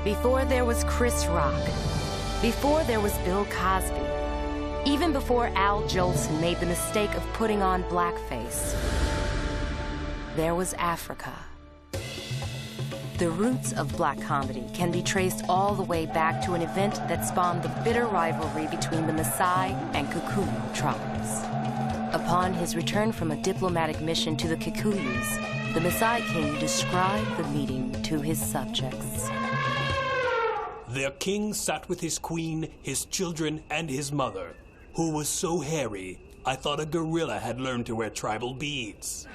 Before there was Chris Rock. Before there was Bill Cosby. Even before Al Jolson made the mistake of putting on blackface. There was Africa. The roots of black comedy can be traced all the way back to an event that spawned the bitter rivalry between the Maasai and Kikuyu tribes. Upon his return from a diplomatic mission to the Kikuyus, the Maasai king described the meeting to his subjects. Their king sat with his queen, his children, and his mother, who was so hairy, I thought a gorilla had learned to wear tribal beads.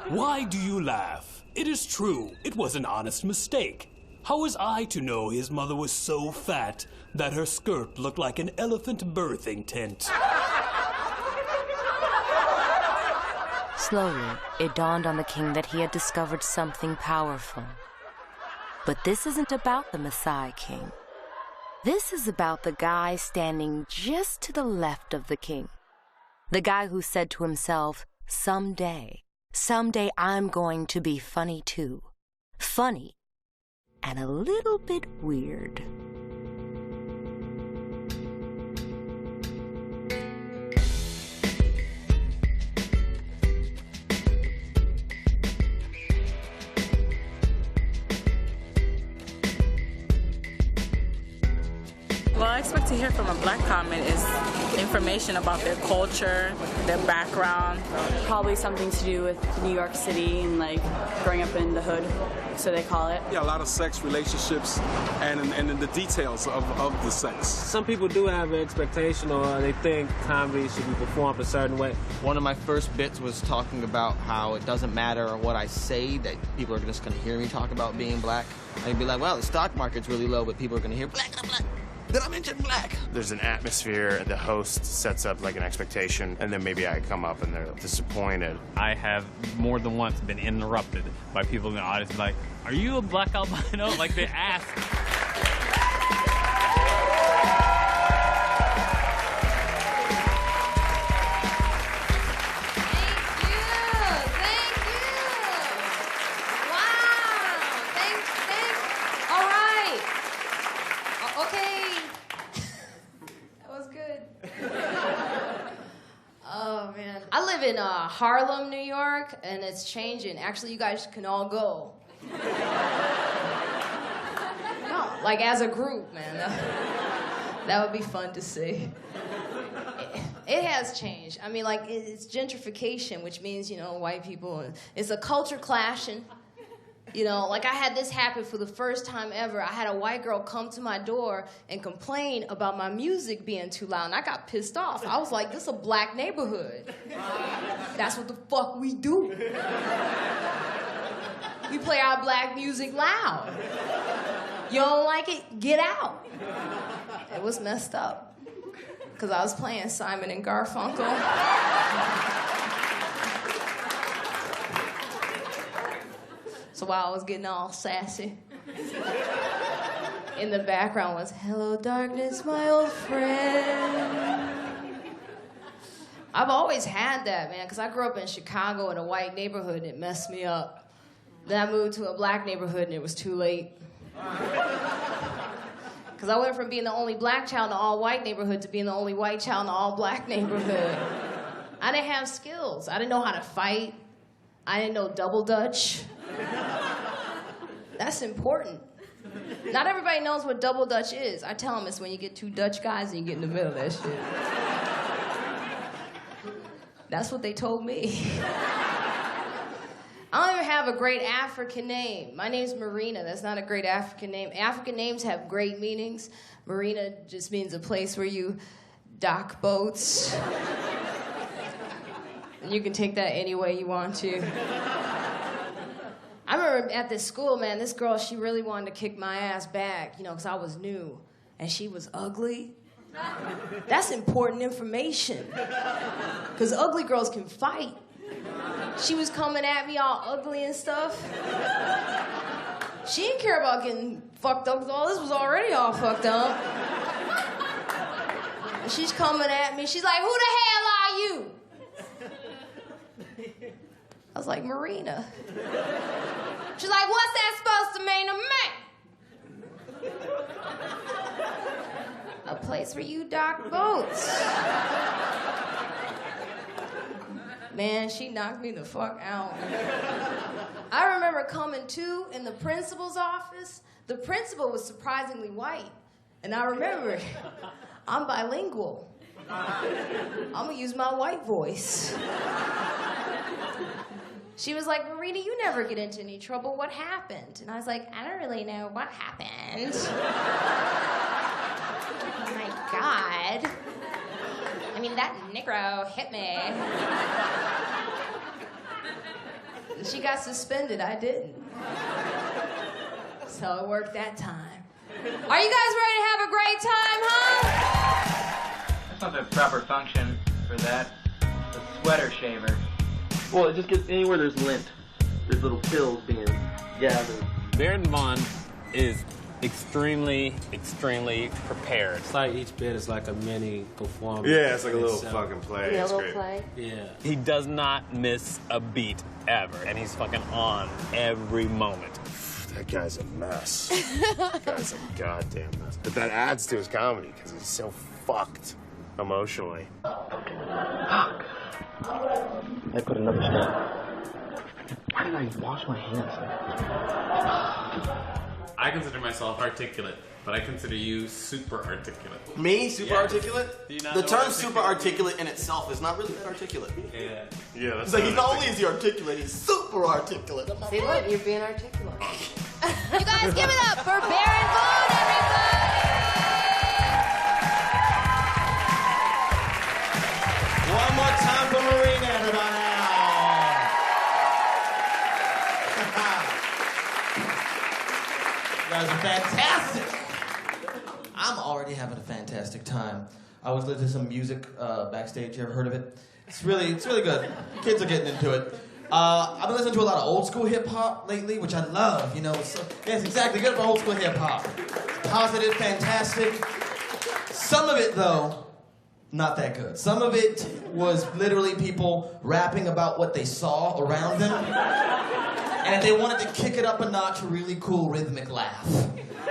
Why do you laugh? It is true, it was an honest mistake. How was I to know his mother was so fat that her skirt looked like an elephant birthing tent? Slowly, it dawned on the king that he had discovered something powerful. But this isn't about the Maasai king. This is about the guy standing just to the left of the king. The guy who said to himself, someday I'm going to be funny too. Funny and a little bit weird. What I expect to hear from a black comic is information about their culture, their background. Probably something to do with New York City and like growing up in the hood, so they call it. Yeah, a lot of sex, relationships, and the details of the sex. Some people do have an expectation or they think comedy should be performed a certain way. One of my first bits was talking about how it doesn't matter what I say, that people are just going to hear me talk about being black. I'd be like, well, the stock market's really low, but people are going to hear black, black. Did I mention black? There's an atmosphere, the host sets up like an expectation, and then maybe I come up and they're disappointed. I have more than once been interrupted by people in the audience like, are you a black albino? Like they ask. I live in Harlem, New York, and it's changing. Actually, you guys can all go. No, like as a group, man. That would be fun to see. It has changed. I mean, like, it's gentrification, which means, you know, white people, it's a culture clashing. You know, like I had this happen for the first time ever. I had a white girl come to my door and complain about my music being too loud, and I got pissed off. I was like, this is a black neighborhood. That's what the fuck we do. We play our black music loud. You don't like it? Get out. It was messed up, because I was playing Simon and Garfunkel. So while I was getting all sassy, in the background was, hello, darkness, my old friend. I've always had that, man, because I grew up in Chicago in a white neighborhood, and it messed me up. Then I moved to a black neighborhood, and it was too late. Because I went from being the only black child in an all-white neighborhood to being the only white child in an all-black neighborhood. I didn't have skills. I didn't know how to fight. I didn't know double dutch. That's important. Not everybody knows what double dutch is. I tell them it's when you get two Dutch guys and you get in the middle of that shit. That's what they told me. I don't even have a great African name. My name's Marina. That's not a great African name. African names have great meanings. Marina just means a place where you dock boats. And you can take that any way you want to. I remember at this school, man, this girl, she really wanted to kick my ass back, you know, because I was new. And she was ugly. That's important information. Because ugly girls can fight. She was coming at me all ugly and stuff. She didn't care about getting fucked up, because all this was already all fucked up. And she's coming at me. She's like, who the hell are you? I was like, Marina. She's like, what's that supposed what's the main of Maine? A place where you dock boats. Man, she knocked me the fuck out. I remember coming to in the principal's office. The principal was surprisingly white. And I remember, I'm bilingual. I'm gonna use my white voice. She was like, Marita, you never get into any trouble. What happened? And I was like, I don't really know what happened. Oh my God. I mean, that Negro hit me. She got suspended, I didn't. So it worked that time. Are you guys ready to have a great time, huh? That's not the proper function for that. The sweater shaver. Well, it just gets anywhere there's lint. There's little pills being gathered. Baron Vaughn is extremely prepared. It's like each bit is like a mini performance. Yeah, it's like a little fucking play. Yeah, It's a great. little play. Yeah. He does not miss a beat ever, and he's fucking on every moment. That guy's a mess. That guy's a goddamn mess. But that adds to his comedy because he's so fucked emotionally. I put another shot. Why did I wash my hands? I consider myself articulate, but I consider you super articulate. Me? Super articulate? Do you not The know term what super articulate in itself is not really that articulate. Yeah. Yeah, that's It's like, he's not only is he articulate, he's super articulate. I'm not See, look, you're being articulate. You guys give it up for Baron Vaughn, everybody! One more time for Marina, everybody. You guys are fantastic. I'm already having a fantastic time. I was listening to some music backstage. You ever heard of it? It's really good. Kids are getting into it. I've been listening to a lot of old school hip hop lately, which I love. You know, yes, exactly. Good for old school hip hop. Positive, fantastic. Some of it, though, not that good. Some of it was literally people rapping about what they saw around them. And if they wanted to kick it up a notch, a really cool rhythmic laugh.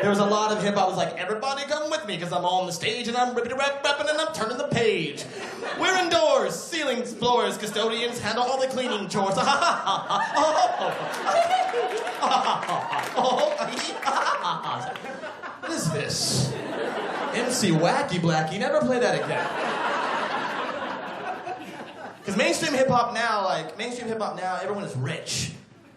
There was a lot of hip hop. I was like, everybody come with me, because I'm on the stage and I'm rapping and I'm turning the page. We're indoors, ceilings, floors, custodians handle all the cleaning chores. What is this? MC Wacky Blacky, never play that again. Because mainstream hip hop now, everyone is rich.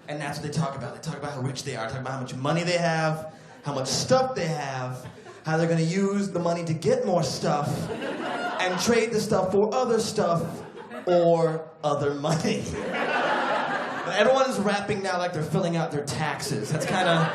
And that's what they talk about. They talk about how rich they are, talk about how much money they have, how much stuff they have, how they're gonna use the money to get more stuff, and trade the stuff for other stuff or other money. But everyone is rapping now like they're filling out their taxes. That's kind of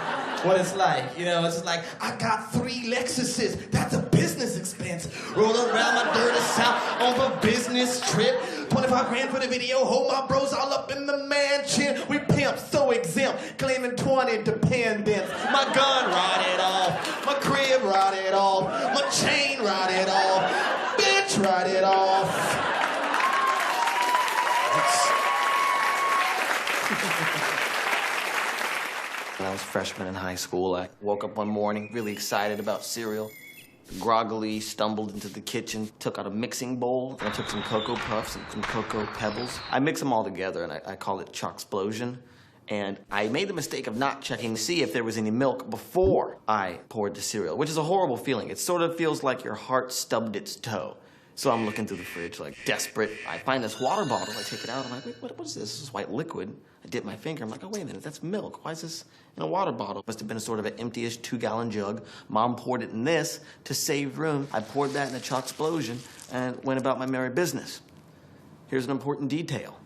what it's like. You know, it's just like, I got 3 Lexuses. That's a business expense. Rolling around my dirty south on the business trip. 25 grand for the video. Hold my bros all up in the mansion. We pimp so exempt, claiming 20 dependents. My gun rotted off. My crib rotted off. My chain rotted off. Bitch rotted off. When I was a freshman in high school, I woke up one morning really excited about cereal. Groggily stumbled into the kitchen, took out a mixing bowl, and I took some Cocoa Puffs and some Cocoa Pebbles. I mix them all together, and I call it Chocksplosion. And I made the mistake of not checking to see if there was any milk before I poured the cereal, which is a horrible feeling. It sort of feels like your heart stubbed its toe. So I'm looking through the fridge, like, desperate. I find this water bottle. I take it out. I'm like, wait, what is this? This is white liquid. I dip my finger. I'm like, oh, wait a minute. That's milk. Why is this in a water bottle? Must have been a sort of an empty-ish 2-gallon jug. Mom poured it in this to save room. I poured that in a Chocksplosion and went about my merry business. Here's an important detail.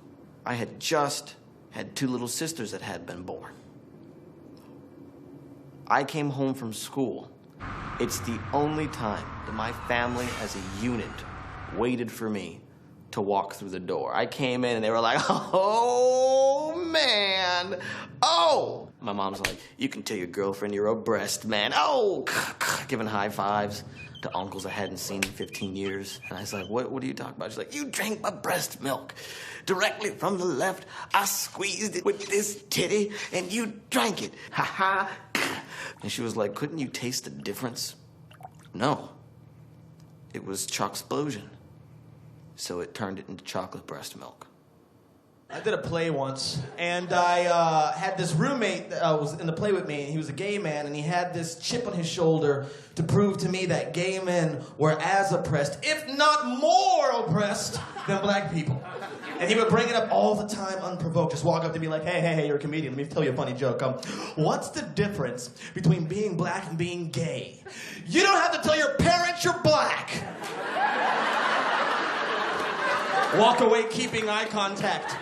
I had just had 2 little sisters that had been born. I came home from school. It's the only time that my family as a unit waited for me to walk through the door. I came in and they were like, oh, man. Oh. My mom's like, you can tell your girlfriend you're a breast man. Oh, giving high fives. to uncles I hadn't seen in 15 years. And I was like, what are you talking about? She's like, you drank my breast milk. Directly from the left, I squeezed it with this titty, and you drank it. Ha ha. And she was like, couldn't you taste the difference? No. It was Chocksplosion. So it turned it into chocolate breast milk. I did a play once, and I had this roommate that was in the play with me, and he was a gay man, and he had this chip on his shoulder to prove to me that gay men were as oppressed, if not more oppressed, than black people. And he would bring it up all the time, unprovoked. Just walk up to me like, hey, you're a comedian. Let me tell you a funny joke. What's the difference between being black and being gay? You don't have to tell your parents you're black. Walk away keeping eye contact.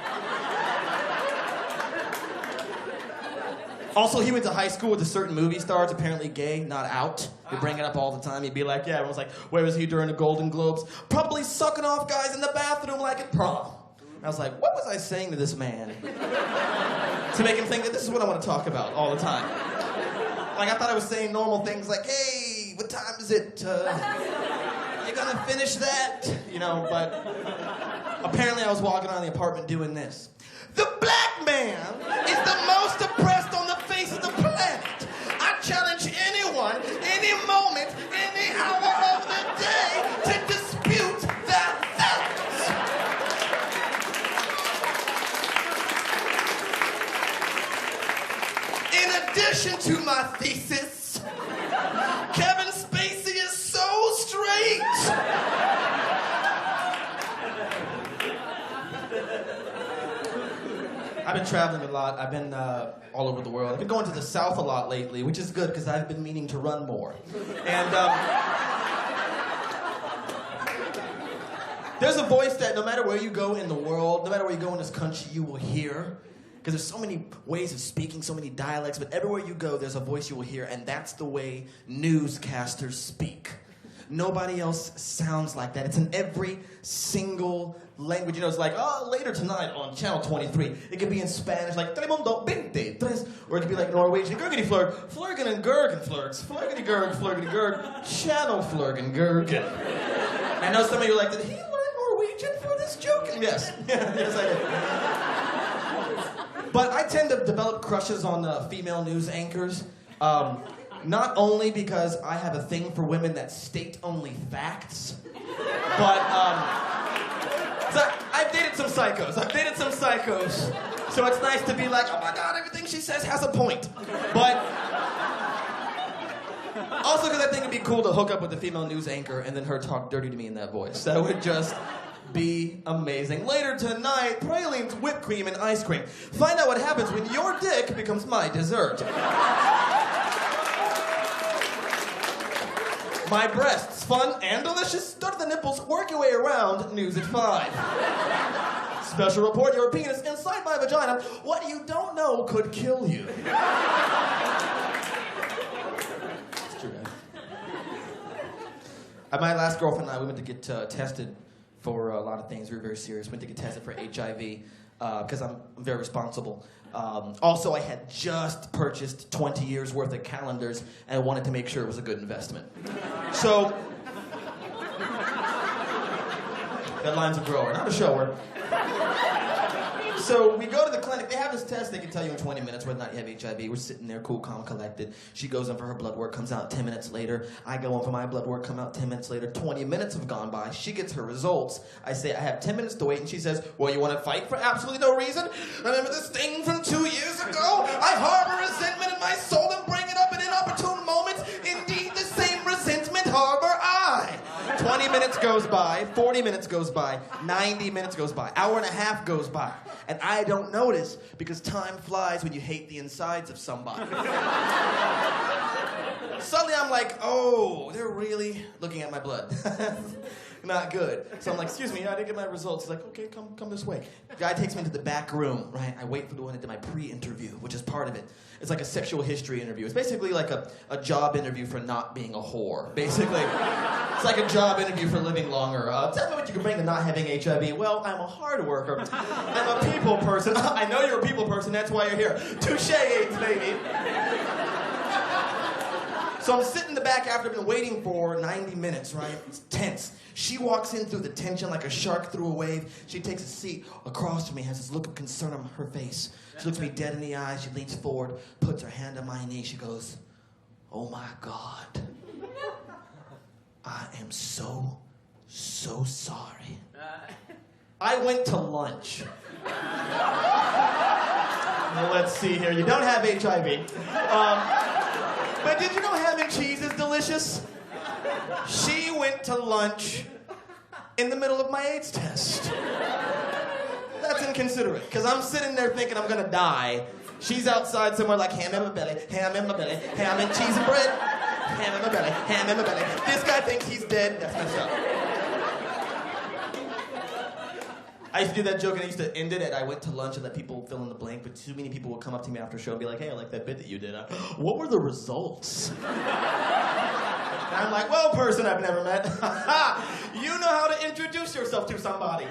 Also, he went to high school with a certain movie star. It's apparently gay, not out. He'd bring it up all the time. He'd be like, yeah, everyone's like, where was he during the Golden Globes? Probably sucking off guys in the bathroom like at prom. I was like, what was I saying to this man? To make him think that this is what I want to talk about all the time. Like, I thought I was saying normal things like, hey, what time is it? You gonna finish that? You know, but apparently I was walking around the apartment doing this. The black man is the most oppressed on the face of the planet. I challenge anyone, any moment, any hour of the day to dispute that fact. In addition to my thesis, Kevin Spacey is so straight. I've been traveling a lot. I've been all over the world. I've been going to the South a lot lately, which is good because I've been meaning to run more. And there's a voice that no matter where you go in the world, no matter where you go in this country, you will hear. Because there's so many ways of speaking, so many dialects, but everywhere you go, there's a voice you will hear, and that's the way newscasters speak. Nobody else sounds like that. It's in every single language. You know, it's like, oh, later tonight on Channel 23. It could be in Spanish, like, Telemundo 23. Or it could be like Norwegian, Gurgity Flurg, Flurgen and Gurgen Flurgs, Flurgity Gurg, Channel Flurgen Gurgen. I know some of you are like, did he learn Norwegian for this joke? Yes. Yes, I did. But I tend to develop crushes on female news anchors. Not only because I have a thing for women that state only facts, but so I've dated some psychos. So it's nice to be like, oh my God, everything she says has a point. But also because I think it'd be cool to hook up with a female news anchor and then her talk dirty to me in that voice. That would just be amazing. Later tonight, pralines, whipped cream, and ice cream. Find out what happens when your dick becomes my dessert. My breasts, fun and delicious. Start at the nipples, work your way around. News at 5. Special report, your penis inside my vagina. What you don't know could kill you. It's true, man. My last girlfriend and I, we went to get tested for a lot of things. We were very serious. Went to get tested for HIV because I'm very responsible. Also, I had just purchased 20 years worth of calendars and I wanted to make sure it was a good investment. So, that line's a grower, not a shower. So we go to the clinic. They have this test. They can tell you in 20 minutes whether or not you have HIV. We're sitting there, cool, calm, collected. She goes in for her blood work, comes out 10 minutes later. I go in for my blood work, come out 10 minutes later. 20 minutes have gone by. She gets her results. I say, I have 10 minutes to wait. And she says, well, you want to fight for absolutely no reason? Remember this thing from 2 years ago? I harbor resentment in my soul and bring it up at inopportune moments. Indeed, the same resentment harbor I. 20 minutes goes by, 40 minutes goes by, 90 minutes goes by, hour and a half goes by. And I don't notice because time flies when you hate the insides of somebody. Suddenly I'm like, oh, they're really looking at my blood. Not good. So I'm like, excuse me, I didn't get my results. He's like, okay, come this way. The guy takes me into the back room, right? I wait for the one that did my pre-interview, which is part of it. It's like a sexual history interview. It's basically like a job interview for not being a whore. Basically, it's like a job interview for living longer. Tell me what you can bring to not having HIV. Well, I'm a hard worker. I'm a people person. I know you're a people person, that's why you're here. Touche, AIDS lady. So I'm sitting in the back after I've been waiting for 90 minutes, right? It's tense. She walks in through the tension like a shark through a wave. She takes a seat across from me, has this look of concern on her face. She looks me dead in the eyes. She leans forward, puts her hand on my knee. She goes, "Oh my God. I am so sorry." I went to lunch. Well, let's see here. You don't have HIV. But did you know ham and cheese is delicious? She went to lunch in the middle of my AIDS test. That's inconsiderate, because I'm sitting there thinking I'm gonna die. She's outside somewhere like ham in my belly, ham in my belly, ham and cheese and bread, ham in my belly, ham in my belly. This guy thinks he's dead. That's messed up. I used to do that joke and I used to end it at I went to lunch and let people fill in the blank, but too many people would come up to me after a show and be like, "Hey, I like that bit that you did. What were the results?" And I'm like, "Well, person I've never met, you know how to introduce yourself to somebody."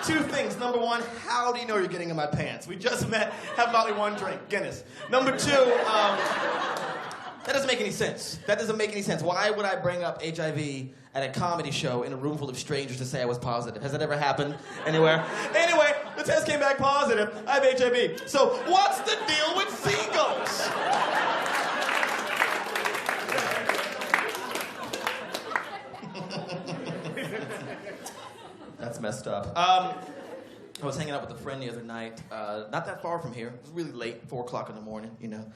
Two things. Number one, how do you know you're getting in my pants? We just met, have about one drink, Guinness. Number two, that doesn't make any sense. That doesn't make any sense. Why would I bring up HIV at a comedy show in a room full of strangers to say I was positive? Has that ever happened anywhere? Anyway, the test came back positive. I have HIV. So what's the deal with seagulls? That's messed up. I was hanging out with a friend the other night, not that far from here. It was really late, 4 o'clock in the morning, you know.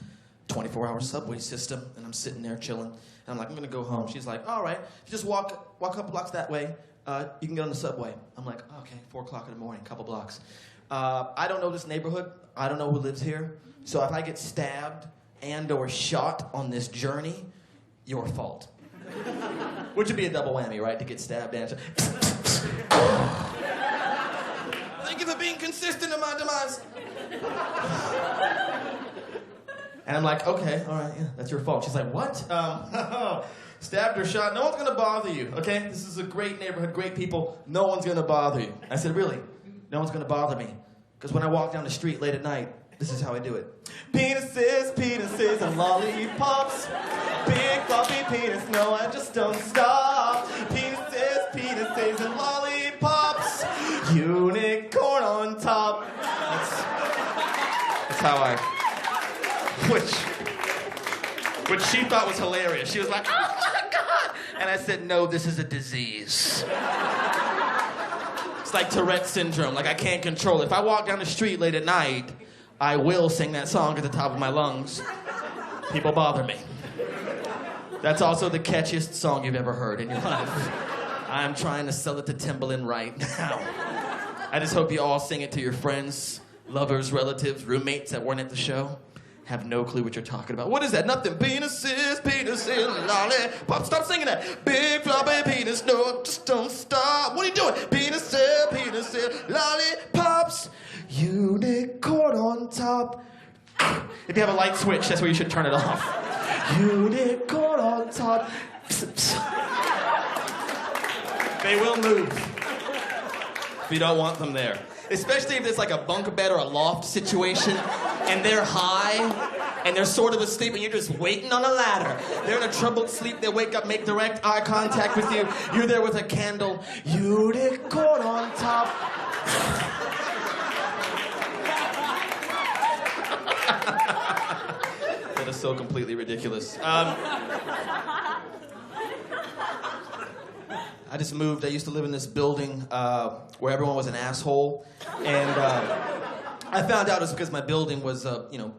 24-hour subway system, and I'm sitting there chilling, and I'm like, "I'm gonna go home." She's like, "All right, just walk a couple blocks that way. You can get on the subway." I'm like, "Okay, 4 o'clock in the morning, couple blocks." I don't know this neighborhood. I don't know who lives here. So if I get stabbed and/or shot on this journey, your fault. Which would be a double whammy, right? To get stabbed and shot. Thank you for being consistent in my demise. And I'm like, "Okay, all right, yeah, that's your fault." She's like, "What?" Stabbed or shot, no one's gonna bother you, okay? This is a great neighborhood, great people, no one's gonna bother you. I said, "Really? No one's gonna bother me?" Because when I walk down the street late at night, this is how I do it. Penises, penises, and lollipops. Big floppy penis, no, I just don't stop. Penises, penises, and lollipops. Unicorn on top. That's how I... Which she thought was hilarious. She was like, "Oh my God!" And I said, "No, this is a disease. It's like Tourette's syndrome. Like I can't control it. If I walk down the street late at night, I will sing that song at the top of my lungs. People bother me." That's also the catchiest song you've ever heard in your life. I'm trying to sell it to Timbaland right now. I just hope you all sing it to your friends, lovers, relatives, roommates that weren't at the show. Have no clue what you're talking about. What is that? Nothing. Penises, penises, lollipop. Stop singing that. Big floppy penis, no, just don't stop. What are you doing? Penises, penises, lollipops. Unicorn on top. If you have a light switch, that's where you should turn it off. Unicorn on top. They will move if you don't want them there. Especially if it's like a bunk bed or a loft situation and they're high and they're sort of asleep and you're just waiting on a ladder. They're in a troubled sleep, they wake up, make direct eye contact with you. You're there with a candle. Unicorn on top. That is so completely ridiculous. I just moved. I used to live in this building where everyone was an asshole. And I found out it was because my building was,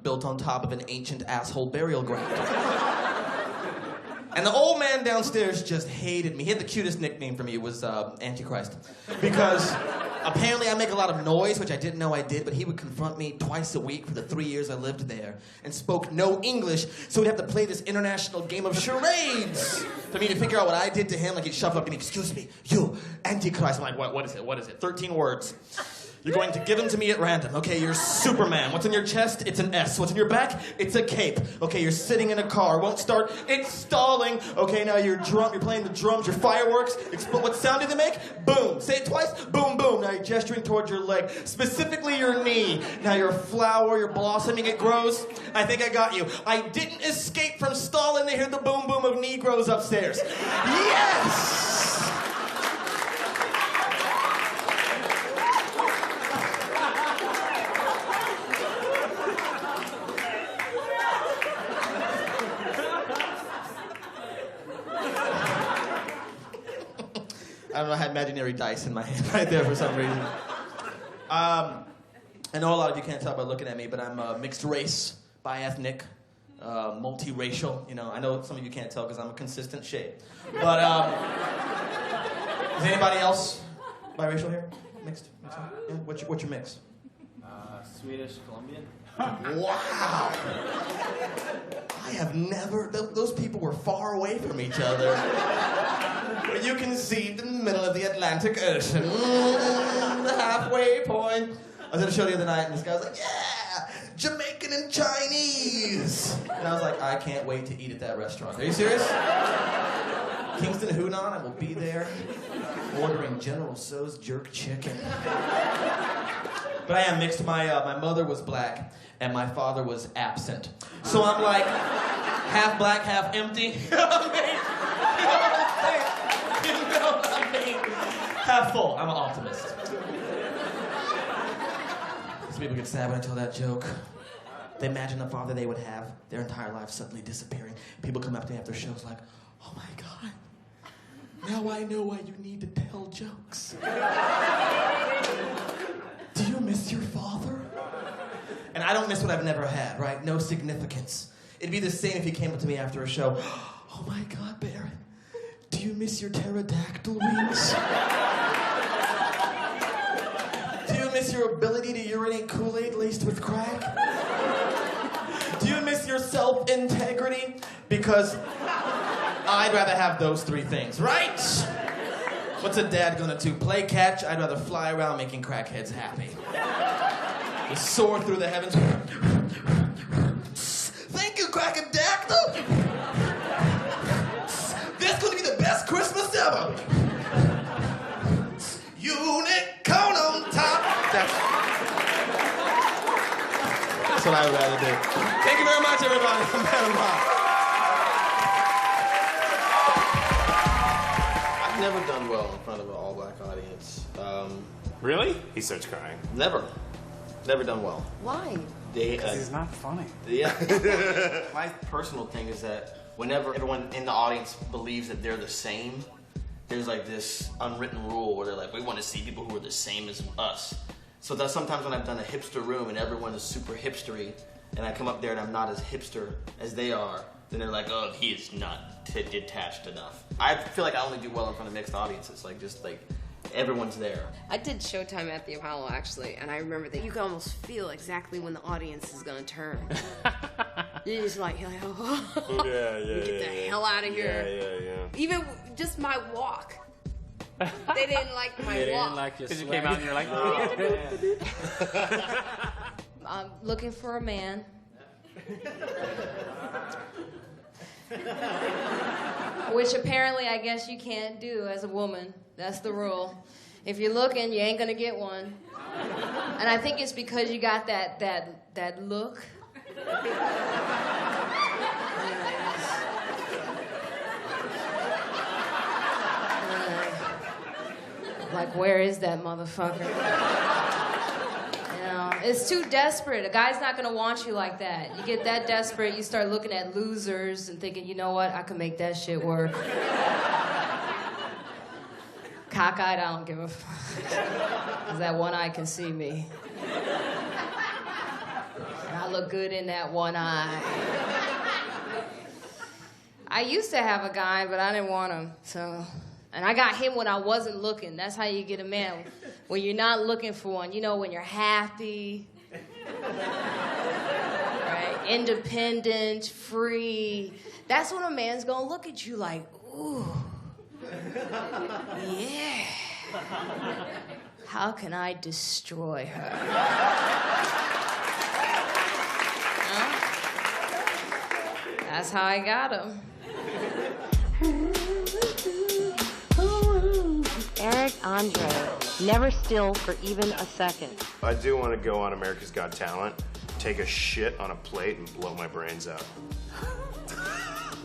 built on top of an ancient asshole burial ground. And the old man downstairs just hated me. He had the cutest nickname for me. It was Antichrist. Because apparently I make a lot of noise, which I didn't know I did, but he would confront me twice a week for the 3 years I lived there and spoke no English, so we'd have to play this international game of charades for me to figure out what I did to him. Like he'd shuffle up to me, "Excuse me, you, Antichrist." I'm like, what is it? 13 words. You're going to give them to me at random. Okay, you're Superman. What's in your chest? It's an S. What's in your back? It's a cape. Okay, you're sitting in a car. Won't start. It's stalling. Okay, now you're you're playing the drums, your fireworks. What sound do they make? Boom. Say it twice. Boom, boom. Now you're gesturing towards your leg, specifically your knee. Now you're a flower, you're blossoming, it grows. I think I got you. I didn't escape from stalling to hear the boom, boom of Negroes upstairs. Yes! I don't know, I had imaginary dice in my hand right there for some reason. I know a lot of you can't tell by looking at me, but I'm mixed race, bi-ethnic, multiracial. You know, I know some of you can't tell because I'm a consistent shade. But is anybody else biracial here? Mixed? Yeah? What's your mix? Swedish, Colombian. Wow! I have never... Those people were far away from each other. But you conceived in the middle of the Atlantic Ocean. The halfway point. I was at a show the other night, and this guy was like, yeah! Jamaican and Chinese! And I was like, I can't wait to eat at that restaurant. Are you serious? Kingston Hunan, I will be there. Ordering General Tso's jerk chicken. But I am mixed. My mother was black, and my father was absent. So I'm like, half black, half empty. You know what I mean? You know what I mean? Half full. I'm an optimist. Some people get sad when I tell that joke. They imagine the father they would have, their entire life suddenly disappearing. People come up to me after shows like, oh my God, now I know why you need to tell jokes. Do you miss your father? And I don't miss what I've never had, right? No significance. It'd be the same if you came up to me after a show. Oh my God, Baron, do you miss your pterodactyl wings? Do you miss your ability to urinate Kool-Aid laced with crack? Do you miss your self-integrity? Because I'd rather have those three things, right? What's a dad gonna do? Play catch? I'd rather fly around making crackheads happy. Just soar through the heavens. Thank you, Crackadactyl! This is gonna be the best Christmas ever! Unicorn on top! That's what I would rather do. Thank you very much, everybody. I'm Panama. Never done well in front of an all-black audience. Really? He starts crying. Never done well. Why? Because he's not funny. Yeah. My personal thing is that whenever everyone in the audience believes that they're the same, there's like this unwritten rule where they're like, we want to see people who are the same as us. So that sometimes when I've done a hipster room and everyone is super hipstery, and I come up there and I'm not as hipster as they are, then they're like, oh, he is not detached enough. I feel like I only do well in front of mixed audiences, like just like everyone's there. I did Showtime at the Apollo actually, and I remember that you can almost feel exactly when the audience is gonna turn. You're just like oh, get the hell out of here. Yeah. Even just my walk. They didn't like my walk. They didn't like your Because you came out and you're like, I'm looking for a man. Which apparently I guess you can't do as a woman. That's the rule. If you're looking, you ain't gonna get one. And I think it's because you got that look. Like, where is that motherfucker? You know, it's too desperate. A guy's not gonna want you like that. You get that desperate, you start looking at losers and thinking, you know what, I can make that shit work. Cockeyed, I don't give a fuck. Because that one eye can see me. And I look good in that one eye. I used to have a guy, but I didn't want him, so... And I got him when I wasn't looking. That's how you get a man. When you're not looking for one. You know, when you're happy. Right? Independent, free. That's when a man's gonna look at you like, ooh. Yeah. how can I destroy her? Huh? That's how I got him. Eric Andre, never still for even a second. I do want to go on America's Got Talent, take a shit on a plate and blow my brains out.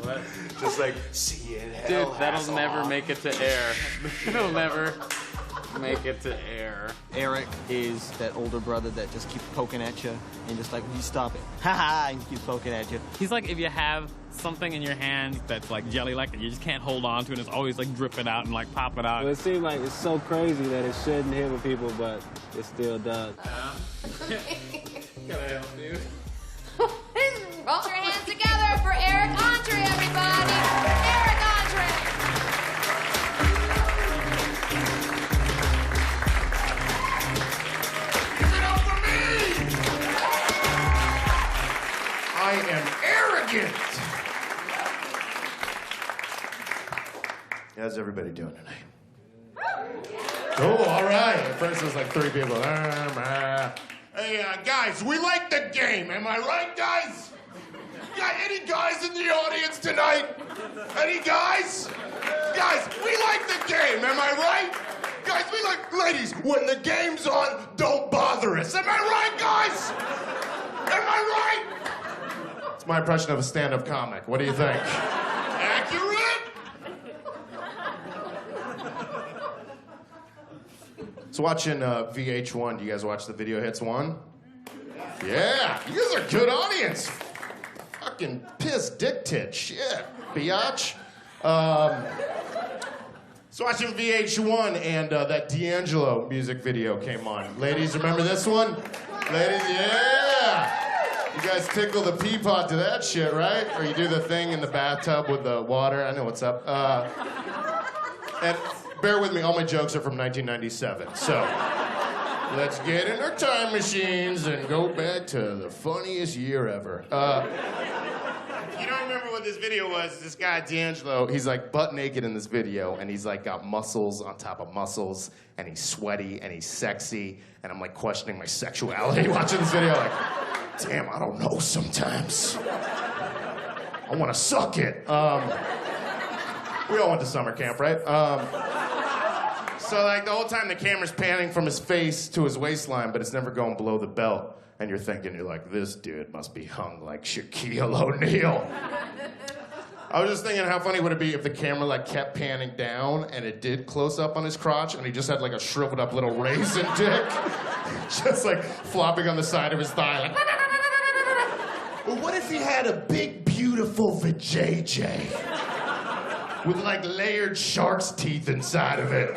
What? Just like, see you in hell. Dude, that'll never make it to air. It'll never make it to air. Eric is that older brother that just keeps poking at you and just like, will you stop it? Ha ha, and keeps poking at you. He's like if you have something in your hand that's like jelly-like that you just can't hold on to and it's always like dripping out and like popping out. Well, it seems like it's so crazy that it shouldn't hit with people, but it still does. Can I help you? Put your hands together for Eric Andre, everybody! Eric Andre! Give it up for me! I am arrogant! How's everybody doing tonight? Oh, all right. At first it was like 3 people. Hey, guys, we like the game. Am I right, guys? Got any guys in the audience tonight? Any guys? Guys, we like the game. Am I right? Guys, we like... Ladies, when the game's on, don't bother us. Am I right, guys? Am I right? It's my impression of a stand-up comic. What do you think? Accurate? So watching VH1, do you guys watch the Video Hits 1? Yeah, you guys are a good audience. Fucking piss dick tit shit, biatch. So watching VH1 and that D'Angelo music video came on. Ladies, remember this one? Ladies, yeah. You guys tickle the pea pot to that shit, right? Or you do the thing in the bathtub with the water. I know what's up. And bear with me, all my jokes are from 1997, so let's get in our time machines and go back to the funniest year ever. You don't remember what this video was? This guy, D'Angelo, he's like butt naked in this video, and he's like got muscles on top of muscles, and he's sweaty, and he's sexy, and I'm like questioning my sexuality watching this video, like, damn, I don't know sometimes. I want to suck it. We all went to summer camp, right? So like the whole time the camera's panning from his face to his waistline, but it's never going below the belt. And you're thinking, you're like, this dude must be hung like Shaquille O'Neal. I was just thinking, how funny would it be if the camera like kept panning down and it did close up on his crotch and he just had like a shriveled up little raisin dick, just like flopping on the side of his thigh. Like, well, what if he had a big, beautiful vajayjay with like layered shark's teeth inside of it?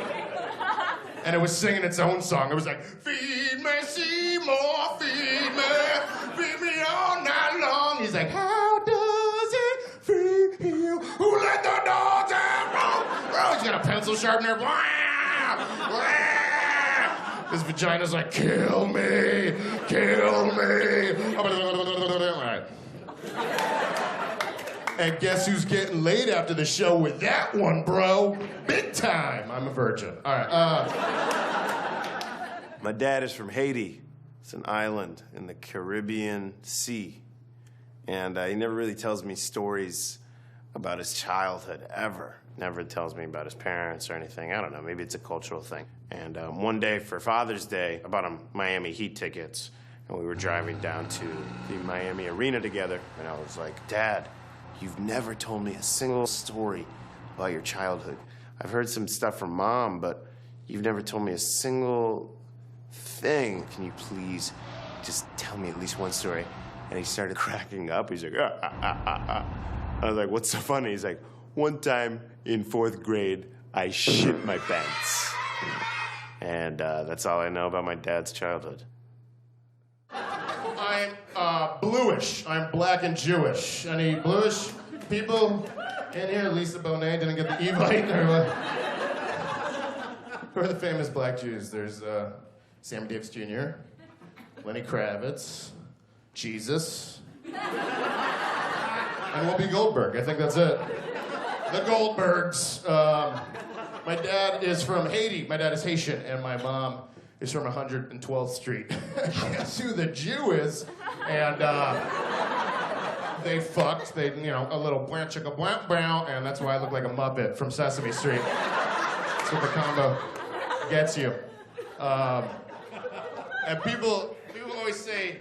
And it was singing its own song. It was like, feed me, Seymour, feed me all night long. He's like, how does it feel? Who let the dogs out? He's got a pencil sharpener. His vagina's like, kill me, kill me. All right. And guess who's getting laid after the show with that one, bro? Big time. I'm a virgin. All right. My dad is from Haiti. It's an island in the Caribbean Sea. And he never really tells me stories about his childhood, ever. Never tells me about his parents or anything. I don't know, maybe it's a cultural thing. And one day for Father's Day, I bought him Miami Heat tickets. And we were driving down to the Miami Arena together. And I was like, Dad, you've never told me a single story about your childhood. I've heard some stuff from Mom, but you've never told me a single thing. Can you please just tell me at least one story? And he started cracking up. He's like, I was like, what's so funny? He's like, one time in 4th grade, I shit my pants. And that's all I know about my dad's childhood. I'm bluish. I'm black and Jewish. Any bluish people in here? Lisa Bonet didn't get the Evite or what? Who are the famous black Jews? There's Sammy Davis Jr., Lenny Kravitz, Jesus, and Whoopi Goldberg. I think that's it. The Goldbergs. My dad is from Haiti. My dad is Haitian, and my mom is from 112th Street. Guess who the Jew is? And they fucked. They, you know, a little blam chicka blam brow, and that's why I look like a Muppet from Sesame Street. That's what the combo gets you. And people always say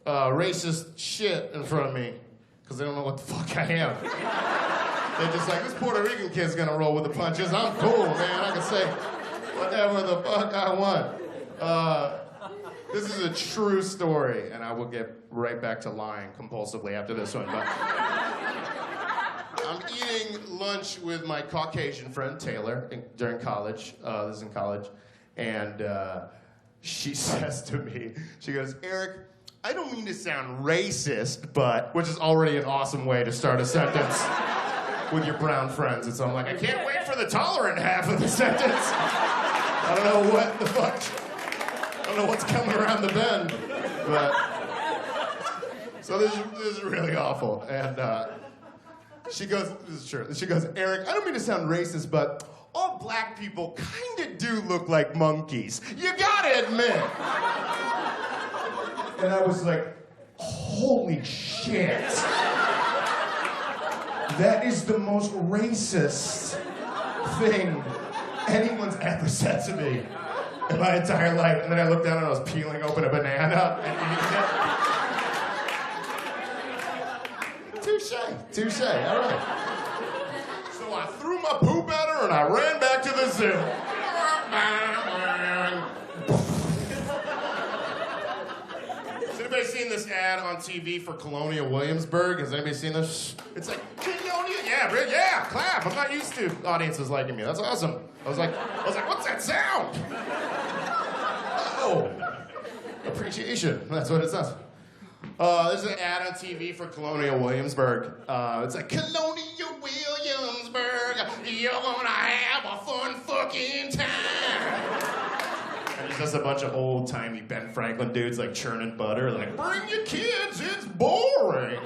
racist shit in front of me because they don't know what the fuck I am. They're just like, this Puerto Rican kid's gonna roll with the punches. I'm cool, man. I can say whatever the fuck I want. This is a true story, and I will get right back to lying compulsively after this one. But I'm eating lunch with my Caucasian friend Taylor during college. This is in college, and she says to me, she goes, Eric, I don't mean to sound racist, but, which is already an awesome way to start a sentence with your brown friends. And so I'm like, I can't wait for the tolerant half of the sentence. I don't know what the fuck, I don't know what's coming around the bend, but, so this is really awful. And she goes, this is true, she goes, Eric, I don't mean to sound racist, but all black people kind of do look like monkeys. You gotta admit. And I was like, holy shit. That is the most racist thing anyone's ever said to me in my entire life. And then I looked down and I was peeling open a banana and eating it. Touche, all right. So I threw my poop at her and I ran back to the zoo. Has anybody seen this ad on TV for Colonial Williamsburg? Has anybody seen this? It's like, Colonial, yeah, clap. I'm not used to audiences liking me. That's awesome. I was like, what's that sound? Oh, appreciation. That's what it says. There's an ad on TV for Colonial Williamsburg. It's like, Colonial Williamsburg, you're gonna have a fun fucking time. And it's just a bunch of old-timey Ben Franklin dudes like churning butter, like, bring your kids, it's boring.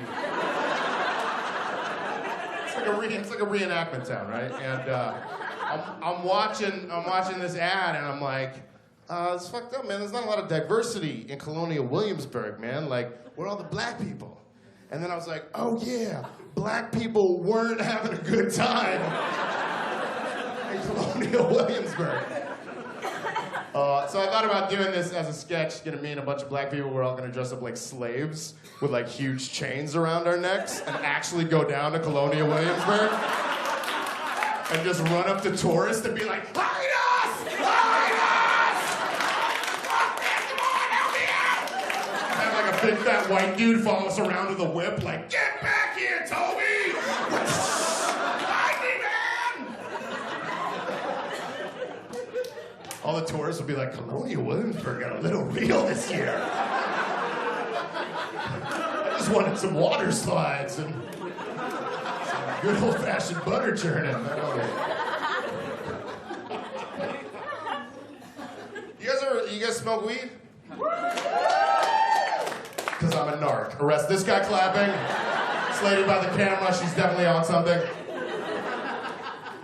It's like a reenactment town, right? And I'm watching this ad, and I'm like, it's fucked up, man. There's not a lot of diversity in Colonial Williamsburg, man. Like, where are all the black people? And then I was like, oh yeah, black people weren't having a good time in Colonial Williamsburg. So I thought about doing this as a sketch, me and a bunch of black people, we're all gonna dress up like slaves with like huge chains around our necks and actually go down to Colonial Williamsburg and just run up to tourists and be like, hide us! Hide us! Have like a big fat white dude follow us around with a whip like, get back here, Toby! Hide me, man! All the tourists will be like, Colonial Williamsburg got a little real this year. I just wanted some water slides and some good old-fashioned butter churning. You guys smoke weed? Because I'm a narc. Arrest this guy clapping. This lady by the camera, she's definitely on something. You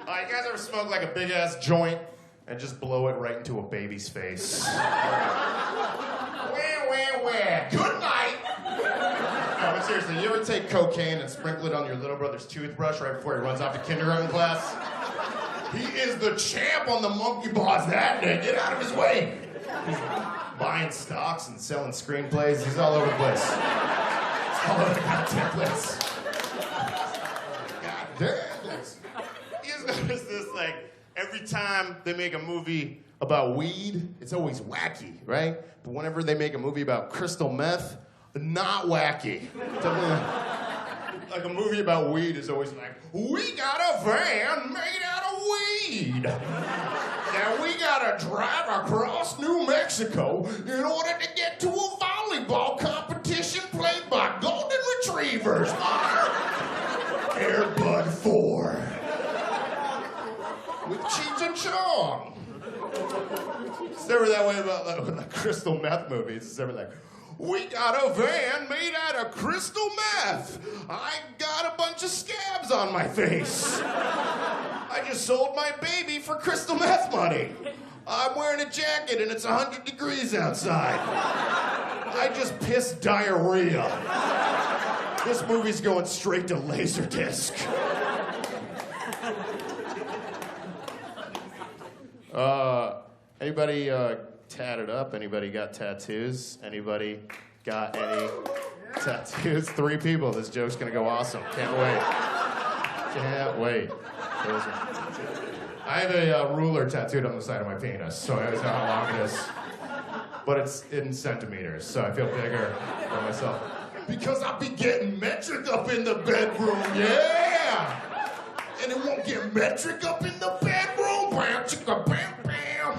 guys ever smoke like a big-ass joint and just blow it right into a baby's face? Where? Good night! No, but seriously, you ever take cocaine and sprinkle it on your little brother's toothbrush right before he runs off to kindergarten class? He is the champ on the monkey bars that day. Get out of his way! He's buying stocks and selling screenplays. He's all over the place. He's all over the goddamn place. Goddamn place. You guys notice this, like, every time they make a movie about weed, it's always wacky, right? But whenever they make a movie about crystal meth, not wacky. Like a movie about weed is always like, we got a van made out of weed. Now we gotta drive across New Mexico in order to get to a volleyball competition played by golden retrievers. Air Bud 4. With Cheech and Chong. It's never that way about like crystal meth movies. It's never like, we got a van made out of crystal meth. I got a bunch of scabs on my face. I I just sold my baby for crystal meth money. I'm wearing a jacket and it's 100 degrees outside. I just pissed diarrhea. This movie's going straight to Laserdisc. Anybody tatted up? Anybody got tattoos? Anybody got any tattoos? 3 people. This joke's gonna go awesome. Can't wait. Can't wait. I have a ruler tattooed on the side of my penis, so I always know how long it is. But it's in centimeters, so I feel bigger for myself. Because I'll be getting metric up in the bedroom, yeah! And it won't get metric up in the bedroom, bam, chicka, bam, bam.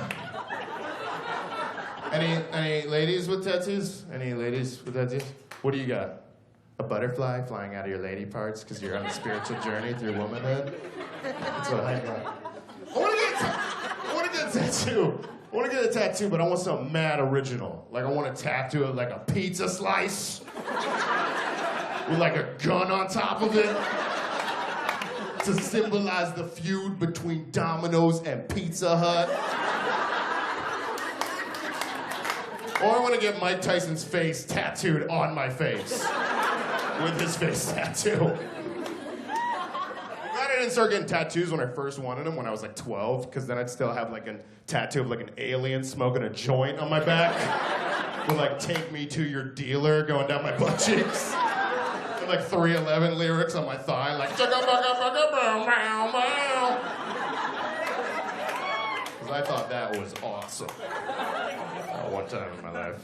Any ladies with tattoos? Any ladies with tattoos? What do you got? A butterfly flying out of your lady parts because you're on a spiritual journey through womanhood? That's what I got. I want to get a tattoo. I want to get a tattoo, but I want something mad original. Like I want to tattoo it like a pizza slice with like a gun on top of it to symbolize the feud between Domino's and Pizza Hut. Or I want to get Mike Tyson's face tattooed on my face with his face tattoo. I didn't start getting tattoos when I first wanted them when I was like 12, because then I'd still have like a tattoo of like an alien smoking a joint on my back with like "Take me to your dealer" going down my butt cheeks. And like 311 lyrics on my thigh, like chugga bugga bugga bow bow bow. Because I thought that was awesome. One time in my life.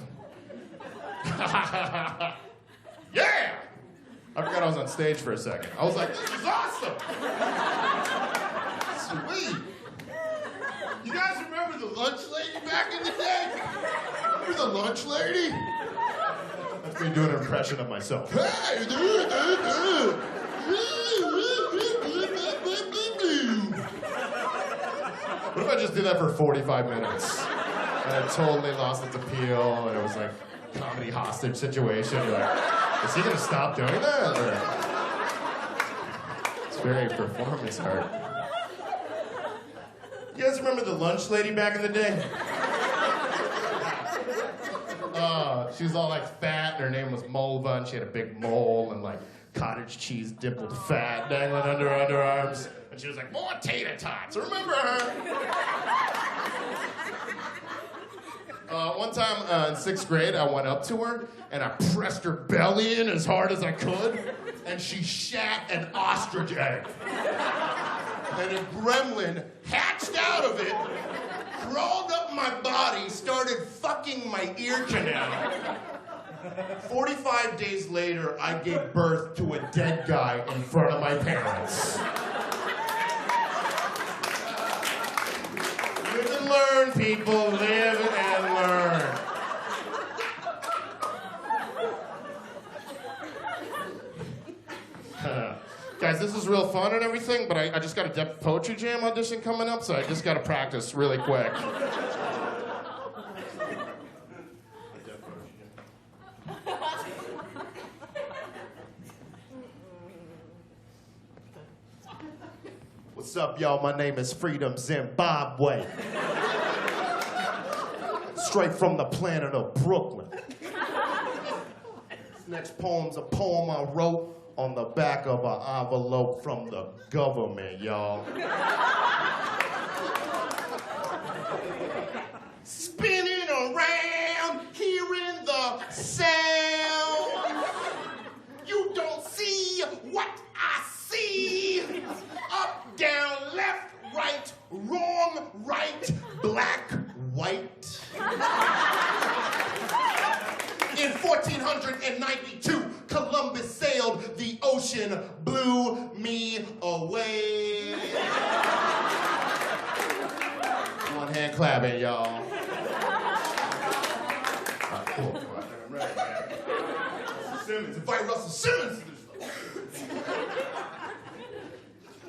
Yeah! I forgot I was on stage for a second. I was like, this is awesome! Sweet! You guys remember the lunch lady back in the day? Remember the lunch lady? That's me doing an impression of myself. Hey! What if I just did that for 45 minutes? And it totally lost its appeal, and it was like a comedy hostage situation. You're like, is he gonna stop doing that? Or... It's very performance art. You guys remember the lunch lady back in the day? She was all like fat, and her name was Mulva, and she had a big mole and like cottage cheese dimpled fat dangling under her underarms. And she was like, more tater tots. Remember her? One time in 6th grade, I went up to her and I pressed her belly in as hard as I could, and she shat an ostrich egg. And a gremlin hatched out of it, crawled up my body, started fucking my ear canal. 45 days later, I gave birth to a dead guy in front of my parents. Live and learn, people. Live and learn. Guys, this is real fun and everything, but I just got a Def Poetry Jam audition coming up, so I just got to practice really quick. What's up, y'all? My name is Freedom Zimbabwe. Straight from the planet of Brooklyn. This next poem's a poem I wrote on the back of an envelope from the government, y'all. Spinning around, hearing the sound. You don't see what I see. Up, down, left, right, wrong, right, black, white. In 1492, Columbus sailed the ocean, blew me away. One hand clapping, y'all. Cool. Right, man. Russell Simmons, invite Russell Simmons to this.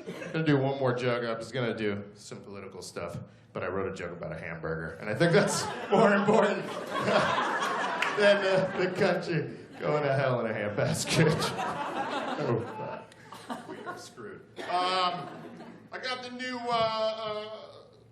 I'm gonna do one more joke. I was gonna do some political stuff, but I wrote a joke about a hamburger, and I think that's more important than the country going to hell in a handbasket. Oh, we are screwed. I got the new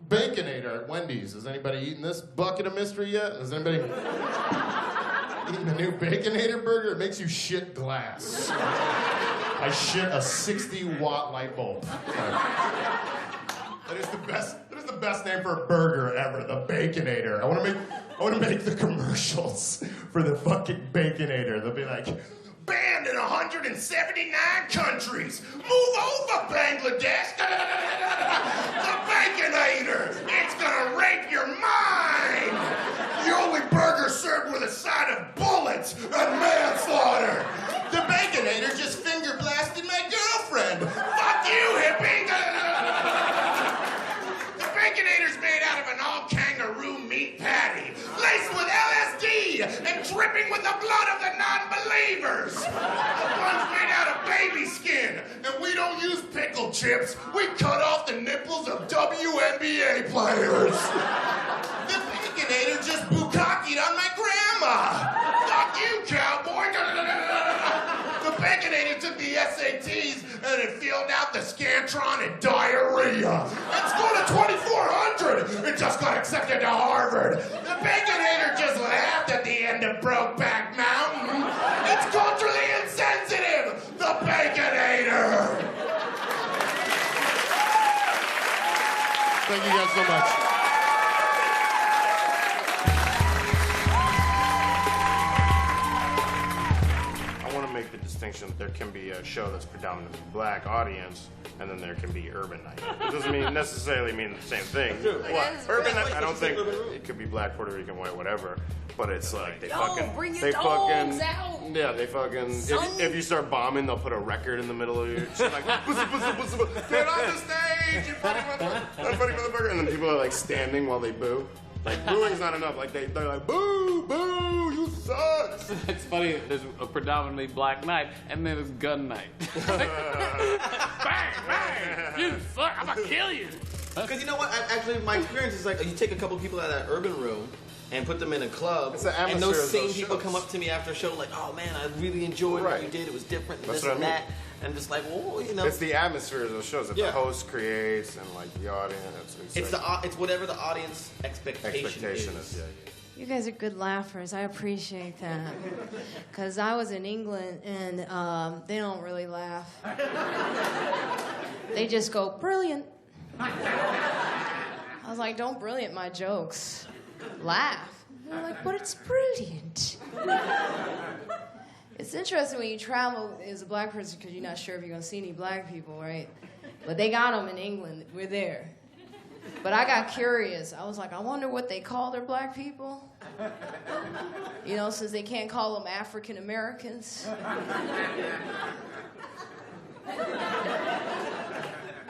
Baconator at Wendy's. Has anybody eaten this bucket of mystery yet? Has anybody eaten the new Baconator burger? It makes you shit glass. I shit a 60-watt light bulb. That is the best name for a burger ever, the Baconator. I want to make the commercials for the fucking Baconator. They'll be like, banned in 179 countries. Move over, Bangladesh. The Baconator. It's gonna rape your mind. The only burger served with a side of bullets and manslaughter. The Baconator just finger blasted my girlfriend. Fuck you, hippie. The Baconator's made out of an all-kangaroo meat patty, laced with LSD and dripping with the blood of the non-believers. The one's made out of baby skin, and we don't use pickle chips. We cut off the nipples of WNBA players. The Baconator just bukkakied on my grandma. Fuck you, cowboy. The Baconator took the SATs and it filled out the Scantron and diarrhea. It's going to 2,400. It just got accepted to Harvard. The Baconator just laughed at the end of Brokeback Mountain. It's culturally insensitive. The Baconator. Thank you guys so much. Make the distinction that there can be a show that's predominantly black audience, and then there can be urban night. It doesn't necessarily mean the same thing. Well, urban night, I don't think it could be black, Puerto Rican, white, whatever. But it's like they fucking out. Yeah, they fucking if you start bombing, they'll put a record in the middle of your shit like get on the stage, you funny motherfucker, and then people are like standing while they boo. Like, booing's not enough. Like, they're like, boo, boo, you suck. It's funny, there's a predominantly black night, and then there's gun night. Bang, bang, you suck, I'm gonna kill you. Because you know what, actually, my experience is like, you take a couple people out of that urban room, and put them in a club, and those same people come up to me after a show like, oh man, I really enjoyed what you did, it was different, and this and that. And just like, well, you know. It's the atmosphere of those shows that the host creates and like the audience. It's whatever the audience expectation is. Yeah. You guys are good laughers. I appreciate that. Because I was in England and they don't really laugh. They just go, brilliant. I was like, don't brilliant my jokes. Laugh. They're like, but it's brilliant. It's interesting when you travel as a black person because you're not sure if you're going to see any black people, right? But they got them in England. We're there. But I got curious. I was like, I wonder what they call their black people. You know, since they can't call them African Americans.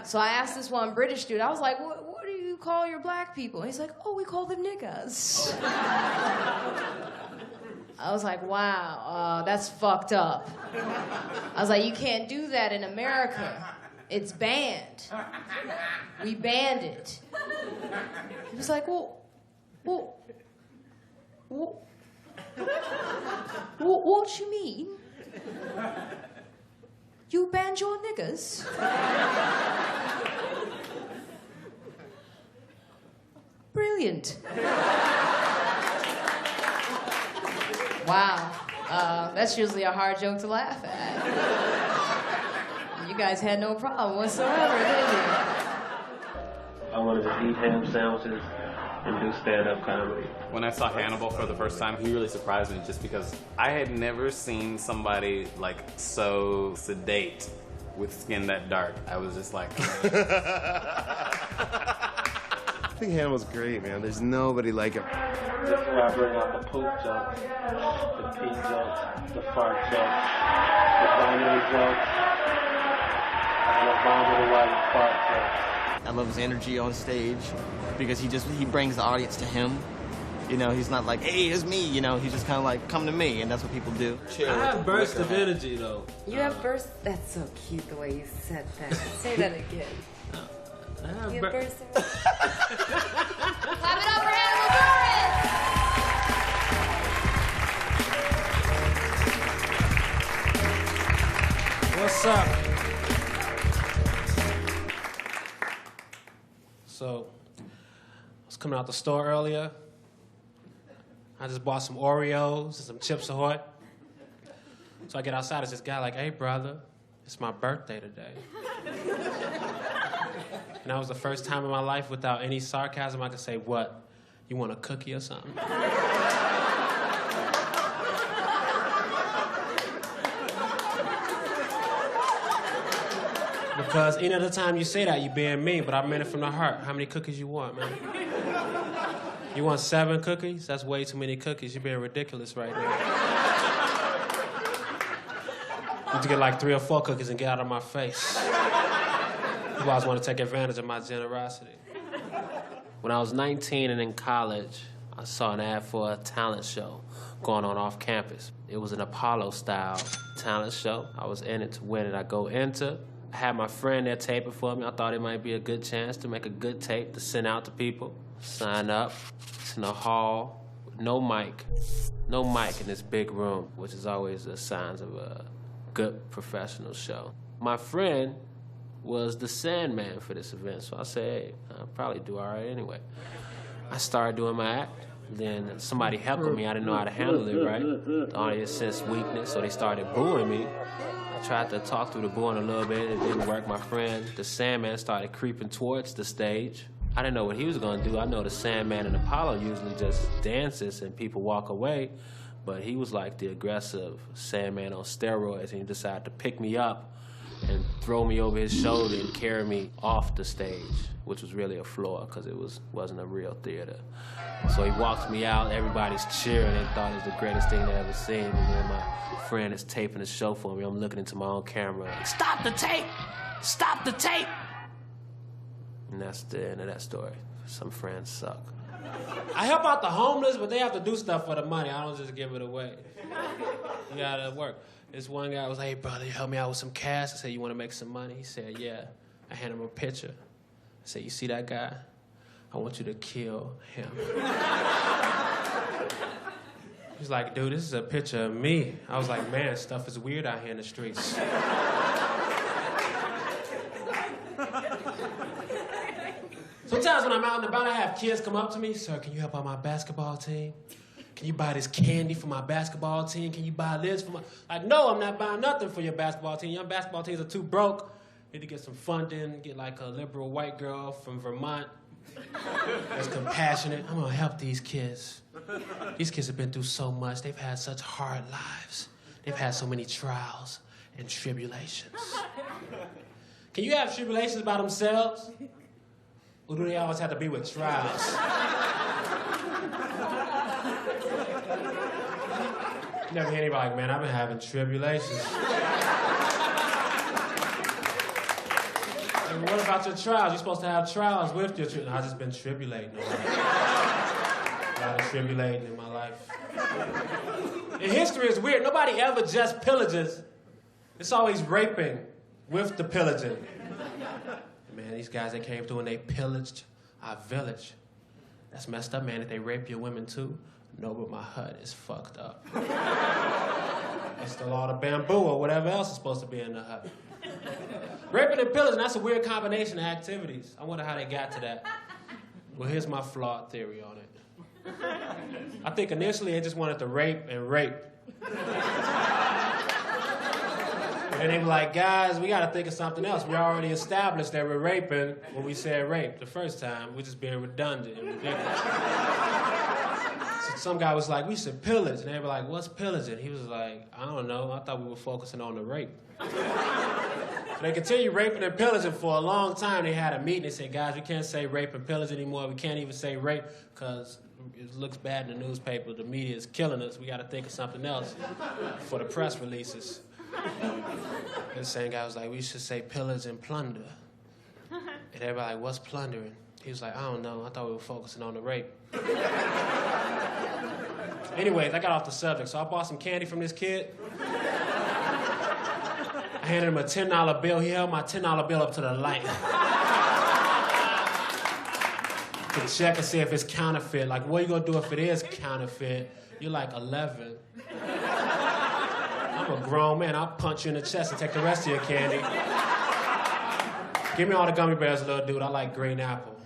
So I asked this one British dude, I was like, what do you call your black people? He's like, oh, we call them niggas. I was like, wow, that's fucked up. I was like, you can't do that in America. It's banned. We banned it. He was like, what you mean? You banned your niggas? Brilliant. Wow. That's usually a hard joke to laugh at. You guys had no problem whatsoever, did you? I wanted to eat ham sandwiches and do stand-up comedy. When I saw Hannibal for the first time, he really surprised me just because I had never seen somebody like so sedate with skin that dark. I was just like... I think Hannibal's great, man. There's nobody like him. This is where I bring out the poop jokes, the pee jokes, the fart jokes, the binary jokes, and the vomited white fart jokes. I love his energy on stage because he brings the audience to him. You know, he's not like, hey, it's me. You know, he's just kind of like, come to me, and that's what people do. I have bursts of energy, though. You have bursts? That's so cute the way you said that. Say that again. You have bursts of energy. Clap it up for Hannibal Buress! What's up? So I was coming out the store earlier. I just bought some Oreos and some Chips Ahoy. So I get outside, there's this guy like, hey, brother, it's my birthday today. And that was the first time in my life without any sarcasm I could say, what, you want a cookie or something? Because any other time you say that, you're being mean, but I meant it from the heart. How many cookies you want, man? You want 7 cookies? That's way too many cookies. You're being ridiculous right now. You need to get like 3 or 4 cookies and get out of my face. You always want to take advantage of my generosity. When I was 19 and in college, I saw an ad for a talent show going on off campus. It was an Apollo-style talent show. I was in it to win it. I go into. I had my friend there taping for me. I thought it might be a good chance to make a good tape to send out to people. Sign up. It's in a hall with no mic. No mic in this big room, which is always the signs of a good professional show. My friend was the Sandman for this event, so I said, hey, I'll probably do all right anyway. I started doing my act. Then somebody heckled me. I didn't know how to handle it, right? The audience sensed weakness, so they started booing me. I tried to talk through the booing a little bit. It didn't work. My friend, the Sandman, started creeping towards the stage. I didn't know what he was going to do. I know the Sandman and Apollo usually just dances and people walk away, but he was like the aggressive Sandman on steroids, and he decided to pick me up and throw me over his shoulder and carry me off the stage, which was really a floor because it wasn't a real theater. So he walks me out, everybody's cheering, they thought it was the greatest thing they ever seen, and then my friend is taping the show for me. I'm looking into my own camera, like, stop the tape! Stop the tape! And that's the end of that story. Some friends suck. I help out the homeless, but they have to do stuff for the money. I don't just give it away. You gotta work. This one guy was like, hey, brother, you help me out with some cash? I said, you want to make some money? He said, yeah. I handed him a picture. I said, you see that guy? I want you to kill him. He's like, dude, this is a picture of me. I was like, man, stuff is weird out here in the streets. Sometimes when I'm out and about, I have kids come up to me, sir, can you help out my basketball team? Can you buy this candy for my basketball team? Can you buy this for my... Like, no, I'm not buying nothing for your basketball team. Your basketball teams are too broke. Need to get some funding, get like a liberal white girl from Vermont that's compassionate. I'm gonna help these kids. These kids have been through so much. They've had such hard lives. They've had so many trials and tribulations. Can you have tribulations by themselves? Or do they always have to be with trials? You never hear anybody like, man, I've been having tribulations. And what about your trials? You're supposed to have trials with your trials. No, I've just been tribulating. A lot of tribulating in my life. And history is weird. Nobody ever just pillages. It's always raping with the pillaging. Man, these guys, they came through and they pillaged our village. That's messed up, man. If they rape your women too, no, but my hut is fucked up. It's still all the bamboo or whatever else is supposed to be in the hut. Raping and pillaging, that's a weird combination of activities. I wonder how they got to that. Well, here's my flawed theory on it. I think initially they just wanted to rape and rape. And they were like, guys, we gotta think of something else. We already established that we're raping when we said rape the first time. We're just being redundant and ridiculous. So some guy was like, we should pillage. And they were like, what's pillaging? He was like, I don't know. I thought we were focusing on the rape. So they continued raping and pillaging for a long time. They had a meeting. They said, guys, we can't say rape and pillage anymore. We can't even say rape because it looks bad in the newspaper. The media is killing us. We got to think of something else for the press releases. And the same guy was like, we should say pillage and plunder. And everybody like, what's plundering? He was like, I don't know. I thought we were focusing on the rape. Anyways, I got off the subject, so I bought some candy from this kid. I handed him a $10 bill. He held my $10 bill up to the light. To check and see if it's counterfeit. Like, what are you gonna do if it is counterfeit? You're like 11. I'm a grown man. I'll punch you in the chest and take the rest of your candy. Give me all the gummy bears, little dude. I like green apple.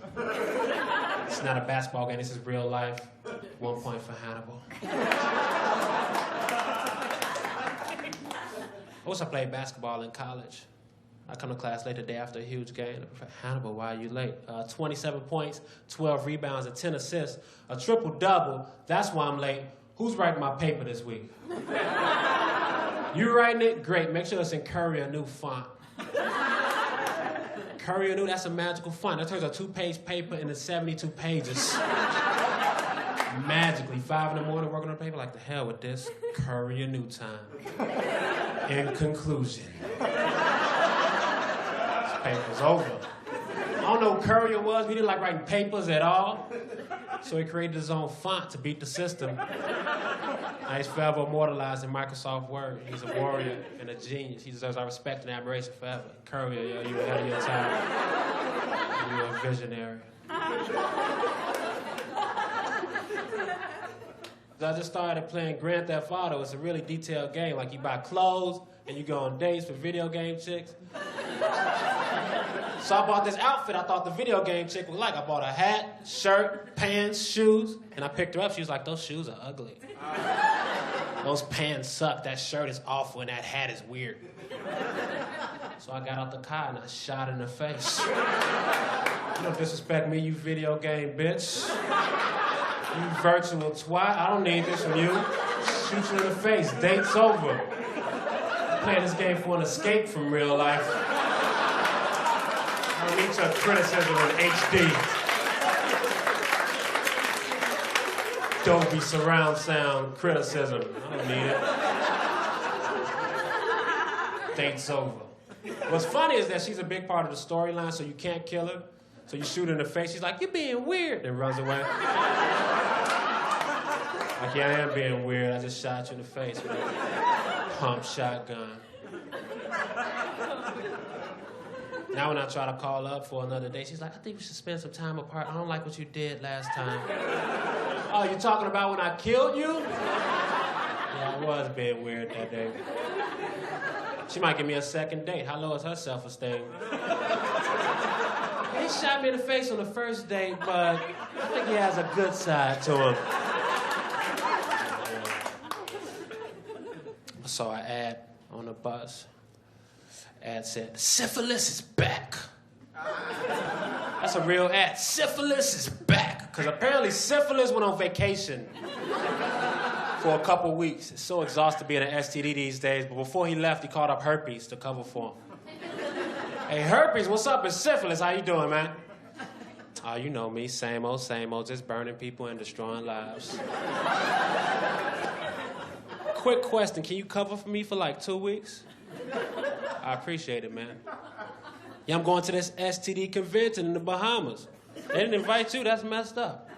It's not a basketball game, this is real life. 1 point for Hannibal. I played basketball in college. I come to class late the day after a huge game. Hannibal, why are you late? 27 points, 12 rebounds, and 10 assists. A triple-double, that's why I'm late. Who's writing my paper this week? You writing it? Great, make sure it's in Courier New font. Courier New, that's a magical font. That turns a 2-page paper into 72 pages. Magically, 5 in the morning working on the paper, like the hell with this. Courier New time. In conclusion. This paper's over. I don't know what Courier was. We didn't like writing papers at all. So he created his own font to beat the system. Now he's forever immortalized in Microsoft Word. He's a warrior and a genius. He deserves our respect and admiration forever. Courier, yo, you ahead of your time. You're a visionary. I just started playing Grand Theft Auto. It's a really detailed game. Like you buy clothes and you go on dates with video game chicks. So I bought this outfit I thought the video game chick would like. I bought a hat, shirt, pants, shoes, and I picked her up. She was like, those shoes are ugly. Those pants suck. That shirt is awful and that hat is weird. So I got out the car and I shot her in the face. You don't disrespect me, you video game bitch. You virtual twat. I don't need this from you. Shoot you in the face. Date's over. I'm playing this game for an escape from real life. I don't need your criticism in HD. Dolby surround sound criticism. I don't need it. Date's over. What's funny is that she's a big part of the storyline, so you can't kill her. So you shoot her in the face, she's like, you're being weird, and runs away. Like, yeah, I am being weird. I just shot you in the face with a pump shotgun. Now when I try to call up for another day, she's like, I think we should spend some time apart. I don't like what you did last time. Oh, you talking about when I killed you? Yeah, I was being weird that day. She might give me a second date. How low is her self-esteem? He shot me in the face on the first date, but I think he has a good side to him. I saw an ad on the bus. Ad said, syphilis is back. That's a real ad. Syphilis is back. Because apparently syphilis went on vacation for a couple weeks. It's so exhausted being an STD these days, but before he left, he called up herpes to cover for him. Hey, herpes, what's up? It's syphilis. How you doing, man? Oh, you know me. Same old, just burning people and destroying lives. Quick question. Can you cover for me for like 2 weeks? I appreciate it, man. Yeah, I'm going to this STD convention in the Bahamas. They didn't invite you. That's messed up.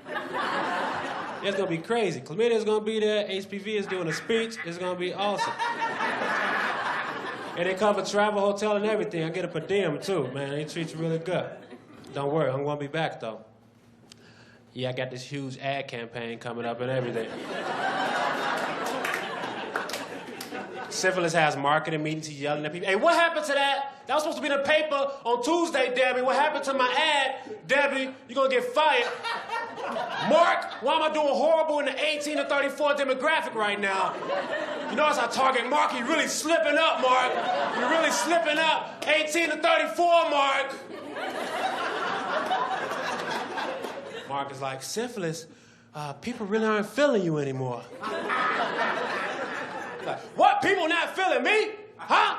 It's going to be crazy. Chlamydia's going to be there. HPV is doing a speech. It's going to be awesome. And they cover travel, hotel, and everything. I get a per diem, too, man. They treat you really good. Don't worry, I'm going to be back, though. Yeah, I got this huge ad campaign coming up and everything. Syphilis has marketing meetings. He's yelling at people. Hey, what happened to that? That was supposed to be in the paper on Tuesday, Debbie. What happened to my ad? Debbie, you're going to get fired. Mark, why am I doing horrible in the 18 to 34 demographic right now? You notice I target Mark. He's really slipping up, Mark. You're really slipping up. 18 to 34, Mark. Mark is like, syphilis, people really aren't feeling you anymore. Like, what? People not feeling me? Huh?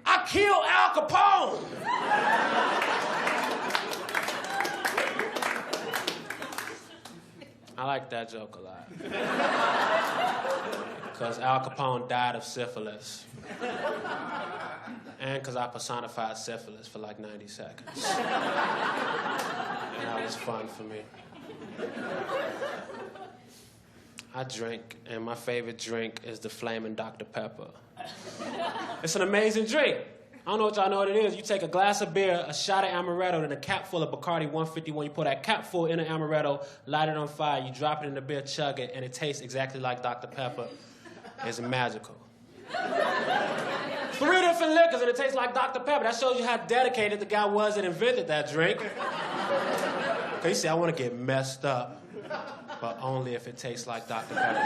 I killed Al Capone. I like that joke a lot. Because Al Capone died of syphilis. And because I personified syphilis for like 90 seconds. And that was fun for me. I drink, and my favorite drink is the Flamin' Dr. Pepper. It's an amazing drink. I don't know if y'all know what it is. You take a glass of beer, a shot of amaretto, and a cap full of Bacardi 151. You put that cap full in the amaretto, light it on fire, you drop it in the beer, chug it, and it tastes exactly like Dr. Pepper. It's magical. 3 different liquors, and it tastes like Dr. Pepper. That shows you how dedicated the guy was that invented that drink. He said, I want to get messed up, but only if it tastes like Dr. Pepper.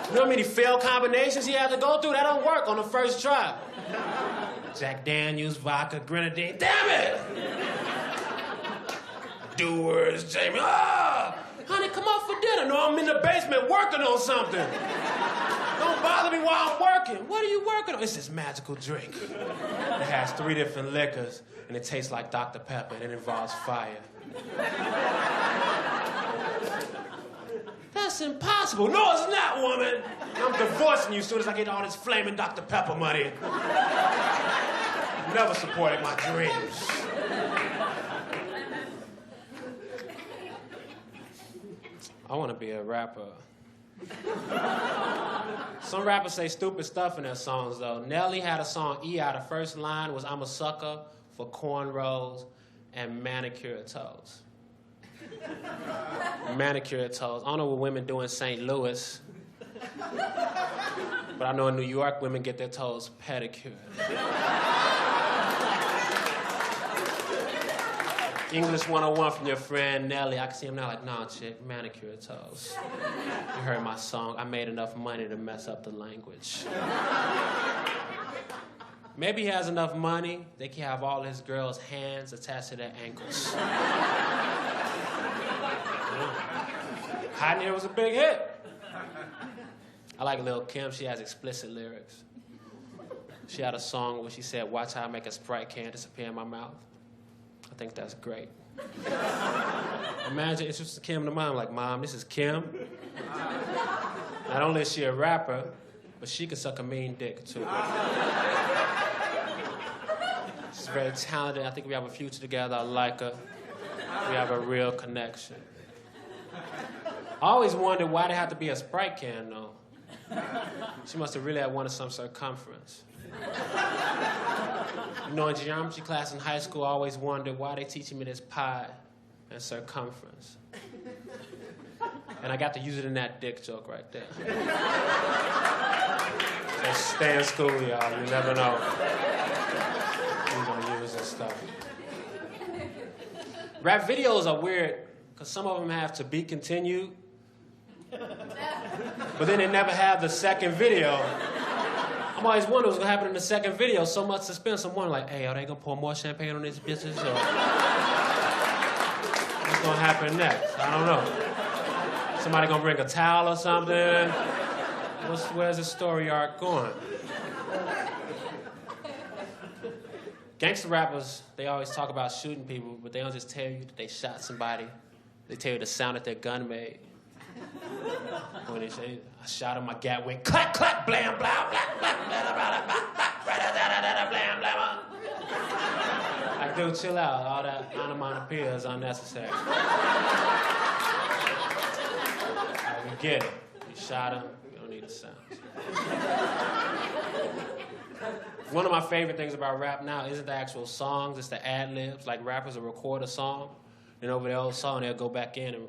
You know how many failed combinations he had to go through? That don't work on the first try. Jack Daniels, vodka, grenadine. Damn it! Doers, Jamie. Ah! Honey, come out for dinner. No, I'm in the basement working on something. Don't bother me while I'm working. What are you working on? It's this magical drink. It has 3 different liquors, and it tastes like Dr. Pepper, and it involves fire. That's impossible. No, it's not, woman. I'm divorcing you as soon as I get all this flaming Dr. Pepper money. Never supported my dreams. I want to be a rapper. Some rappers say stupid stuff in their songs, though. Nelly had a song, E.I. The first line was, I'm a sucker for cornrows and manicured toes. Manicured toes. I don't know what women do in St. Louis, but I know in New York, women get their toes pedicured. English 101 from your friend Nelly. I can see him now like, nah, chick, manicured toes. You heard my song. I made enough money to mess up the language. Maybe he has enough money, they can have all his girls' hands attached to their ankles. Hot in Here was a big hit. I like Lil' Kim. She has explicit lyrics. She had a song where she said, watch how I make a Sprite can disappear in my mouth. I think that's great. Imagine introducing Kim to mom, like, Mom, this is Kim. Not only is she a rapper, but she can suck a mean dick, too. She's very talented. I think we have a future together. I like her. We have a real connection. I always wondered why they had to be a Sprite can, though. She must have really had one of some circumference. You know, in geometry class in high school, I always wondered why they teaching me this pi and circumference. And I got to use it in that dick joke right there. So stay in school, y'all. You never know. We're gonna use this stuff. Rap videos are weird, because some of them have to be continued, but then they never have the second video. I'm always wondering what's gonna happen in the second video. So much suspense. I'm wondering, like, hey, are they gonna pour more champagne on these bitches? Or what's gonna happen next? I don't know. Somebody gonna bring a towel or something? Where's the story arc going? Gangster rappers, they always talk about shooting people, but they don't just tell you that they shot somebody. They tell you the sound that their gun made. When they say, I shot him, my gat went clack, clack, blam, blam, blam, blam, blam, blam, blam, blam. Like, dude, chill out. All that onomatopoeia is unnecessary. Like, we get it. You shot him, you don't need the sounds. One of my favorite things about rap now isn't the actual songs, it's the ad-libs. Like, rappers will record a song, and over the old song, they'll go back in and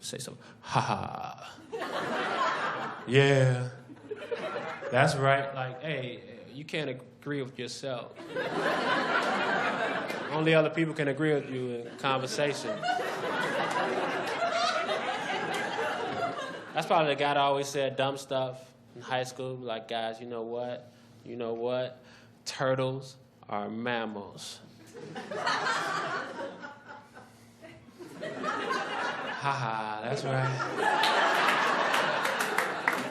say something, ha ha. Yeah. That's right. Like, hey, you can't agree with yourself. Only other people can agree with you in conversation. That's probably the guy that always said dumb stuff in high school. Like, guys, you know what? You know what? Turtles are mammals. Haha, that's right.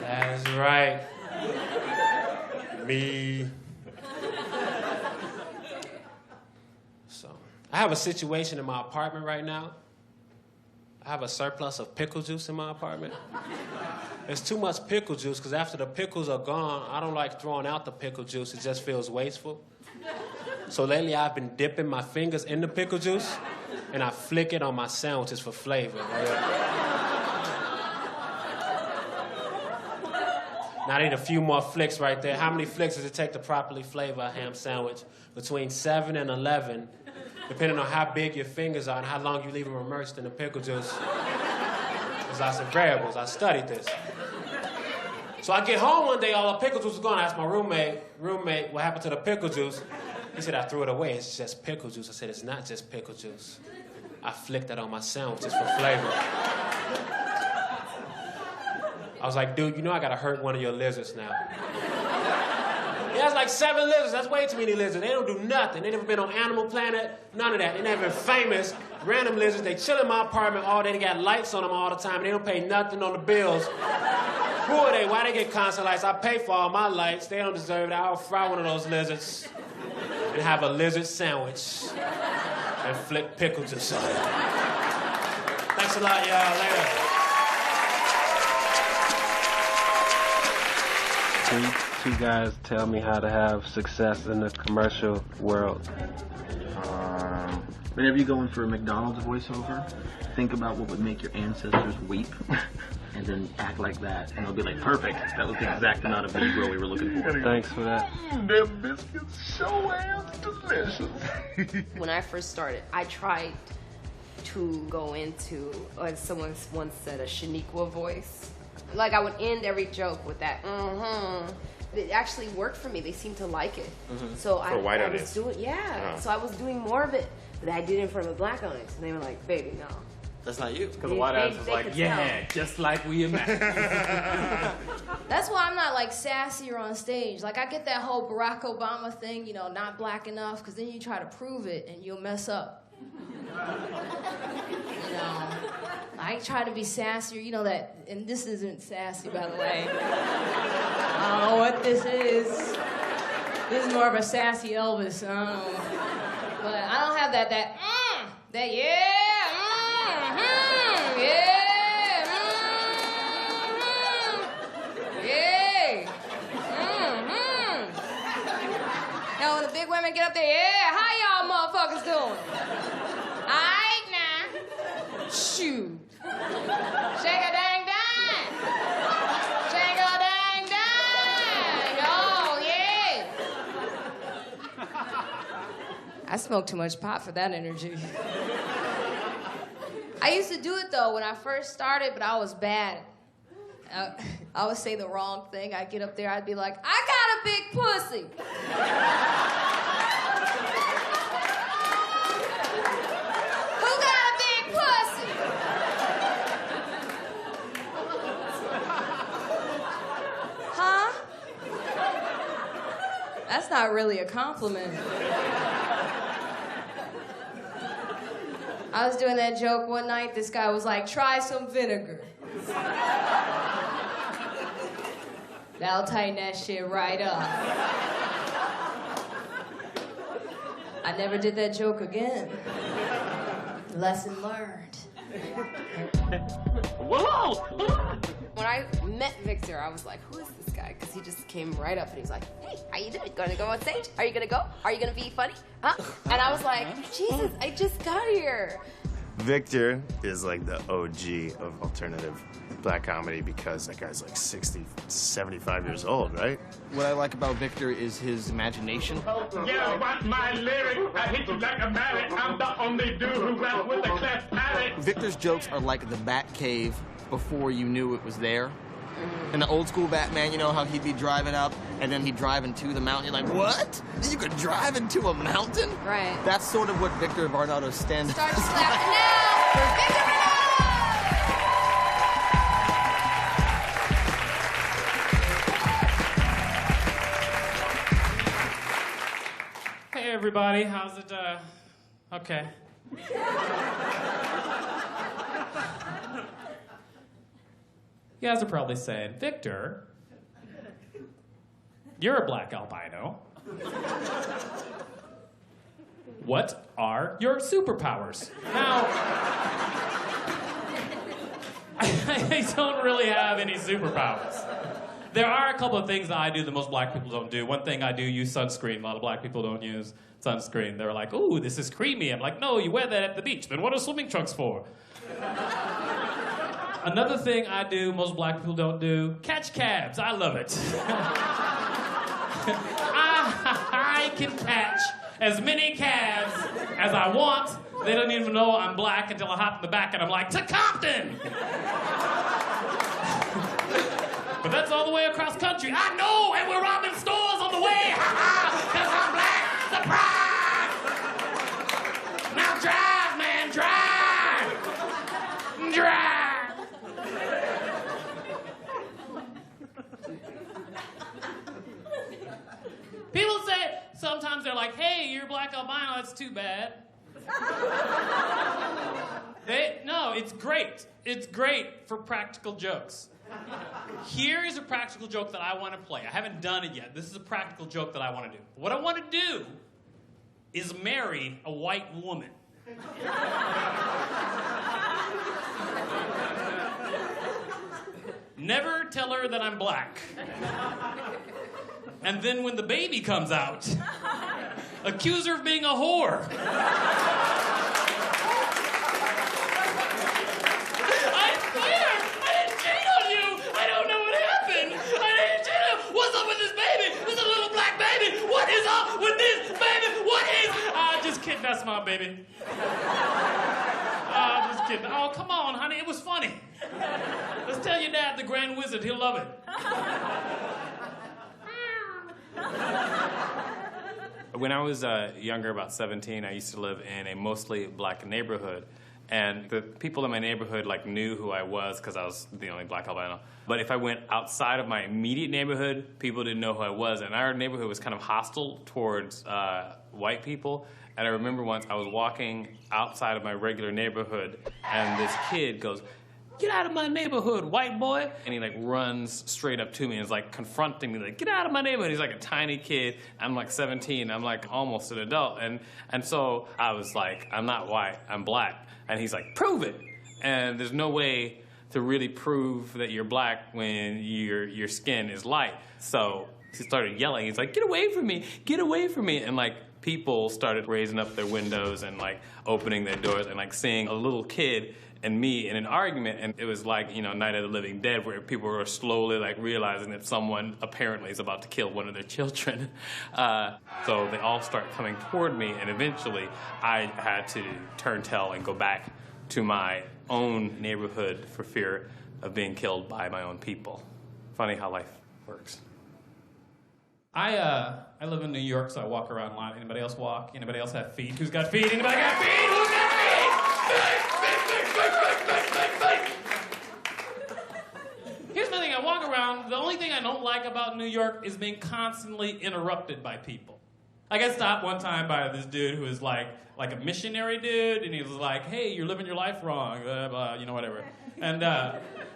That's right. Me. So, I have a situation in my apartment right now. I have a surplus of pickle juice in my apartment. There's too much pickle juice because after the pickles are gone, I don't like throwing out the pickle juice. It just feels wasteful. So lately I've been dipping my fingers in the pickle juice and I flick it on my sandwiches for flavor. Now I need a few more flicks right there. How many flicks does it take to properly flavor a ham sandwich? Between 7 and 11, depending on how big your fingers are and how long you leave them immersed in the pickle juice. There's lots of variables. I studied this. So I get home one day, all the pickle juice is gone. I ask my roommate, what happened to the pickle juice? He said, I threw it away. It's just pickle juice. I said, it's not just pickle juice. I flicked that on my sandwiches for flavor. I was like, dude, you know I gotta hurt one of your lizards now. He has like 7 lizards. That's way too many lizards. They don't do nothing. They never been on Animal Planet. None of that. They never been famous. Random lizards. They chill in my apartment all day. They got lights on them all the time. They don't pay nothing on the bills. Who are they? Why they get constant lights? I pay for all my lights. They don't deserve it. I'll fry one of those lizards and have a lizard sandwich and flick pickle juice on it. Thanks a lot, y'all. Later. Two guys tell me how to have success in the commercial world. Whenever you go in for a McDonald's voiceover, think about what would make your ancestors weep, and then act like that, and they'll be like, perfect. That was the exact amount of Negro we were looking for. Thanks for that. Them biscuits so ass delicious. When I first started, I tried to go into, like someone once said, a Shaniqua voice. Like I would end every joke with that, It actually worked for me. They seemed to like it. So I was doing, so I was doing more of it, but I did it in front of a black audience, and they were like, baby, no. That's not you. Because the white audience was like, yeah, just like we imagined. That's why I'm not like sassier on stage. Like I get that whole Barack Obama thing, you know, not black enough, because then you try to prove it and you'll mess up. You know, I try to be sassier, you know that, and this isn't sassy, by the way. I don't know what this is. This is more of a sassy Elvis. I don't know. But I don't have that yeah, yeah, You know, when the big women get up there, yeah, how y'all motherfuckers doing? Aight now. Shoot. Shake a dang dang. Shake a dang dang. Oh, yeah. I smoke too much pot for that energy. I used to do it, though, when I first started, but I was bad. I would say the wrong thing. I'd get up there, I'd be like, I got a big pussy. Who got a big pussy? Huh? That's not really a compliment. I was doing that joke one night. This guy was like, try some vinegar. That'll tighten that shit right up. I never did that joke again. Lesson learned. Whoa! When I met Victor, I was like, who is this guy? Because he just came right up and he was like, hey, how you doing? Gonna go on stage? Are you gonna go? Are you gonna be funny? Huh? And I was like, Jesus, I just got here. Victor is like the OG of alternative black comedy because that guy's like 60, 75 years old, right? What I like about Victor is his imagination. Yeah, watch my lyric. I hit you like a mallet. I'm the only dude who raps with a cleft palate. Victor's jokes are like the Batcave before you knew it was there. In the old school Batman, you know how he'd be driving up and then he'd drive into the mountain. You're like, what? You could drive into a mountain? Right. That's sort of what Victor Varnado's stand-up Start slapping now for Victor Varnado! Hey everybody, how's it, okay. You guys are probably saying, Victor, you're a black albino. What are your superpowers? Now, I don't really have any superpowers. There are a couple of things that I do that most black people don't do. One thing I do, use sunscreen. A lot of black people don't use sunscreen. They're like, ooh, this is creamy. I'm like, no, you wear that at the beach. Then what are swimming trunks for? Another thing I do, most black people don't do, catch cabs. I love it. I can catch as many cabs as I want. They don't even know I'm black until I hop in the back and I'm like, to Compton! But that's all the way across country. I know, and we're robbing stores on the way. Ha ha! Because I'm black. Surprise! People say, sometimes they're like, hey, you're black albino, that's too bad. No, it's great. It's great for practical jokes. Here is a practical joke that I want to play. I haven't done it yet. This is a practical joke that I want to do. What I want to do is marry a white woman. Never tell her that I'm black. And then when the baby comes out, accuse her of being a whore. I swear, I didn't cheat on you. I don't know what happened. I didn't cheat on you. What's up with this baby? This is a little black baby. What is up with this baby? What is? Just kidding, that's my baby. Just kidding. Oh, come on, honey, it was funny. Let's tell your dad, the Grand Wizard, he'll love it. When I was younger, about 17, I used to live in a mostly black neighborhood. And the people in my neighborhood knew who I was because I was the only black albino. But if I went outside of my immediate neighborhood, people didn't know who I was. And our neighborhood was kind of hostile towards white people. And I remember once I was walking outside of my regular neighborhood, and this kid goes, "Get out of my neighborhood, white boy!" And he runs straight up to me and is confronting me, "Get out of my neighborhood!" He's a tiny kid. I'm 17. I'm almost an adult. And so I was like, "I'm not white. I'm black." And he's like, "Prove it!" And there's no way to really prove that you're black when your skin is light. So he started yelling. He's like, "Get away from me! Get away from me!" And people started raising up their windows and opening their doors and seeing a little kid and me in an argument, and it was Night of the Living Dead, where people were slowly realizing that someone apparently is about to kill one of their children. So they all start coming toward me, and eventually I had to turn tail and go back to my own neighborhood for fear of being killed by my own people. Funny how life works. I live in New York, so I walk around a lot. Anybody else walk? Anybody else have feet? Who's got feet? Anybody got feet? Who's got feet? Here's the thing, I walk around, the only thing I don't like about New York is being constantly interrupted by people. I got stopped one time by this dude who was like a missionary dude, and he was like, "Hey, you're living your life wrong, blah, blah, whatever." And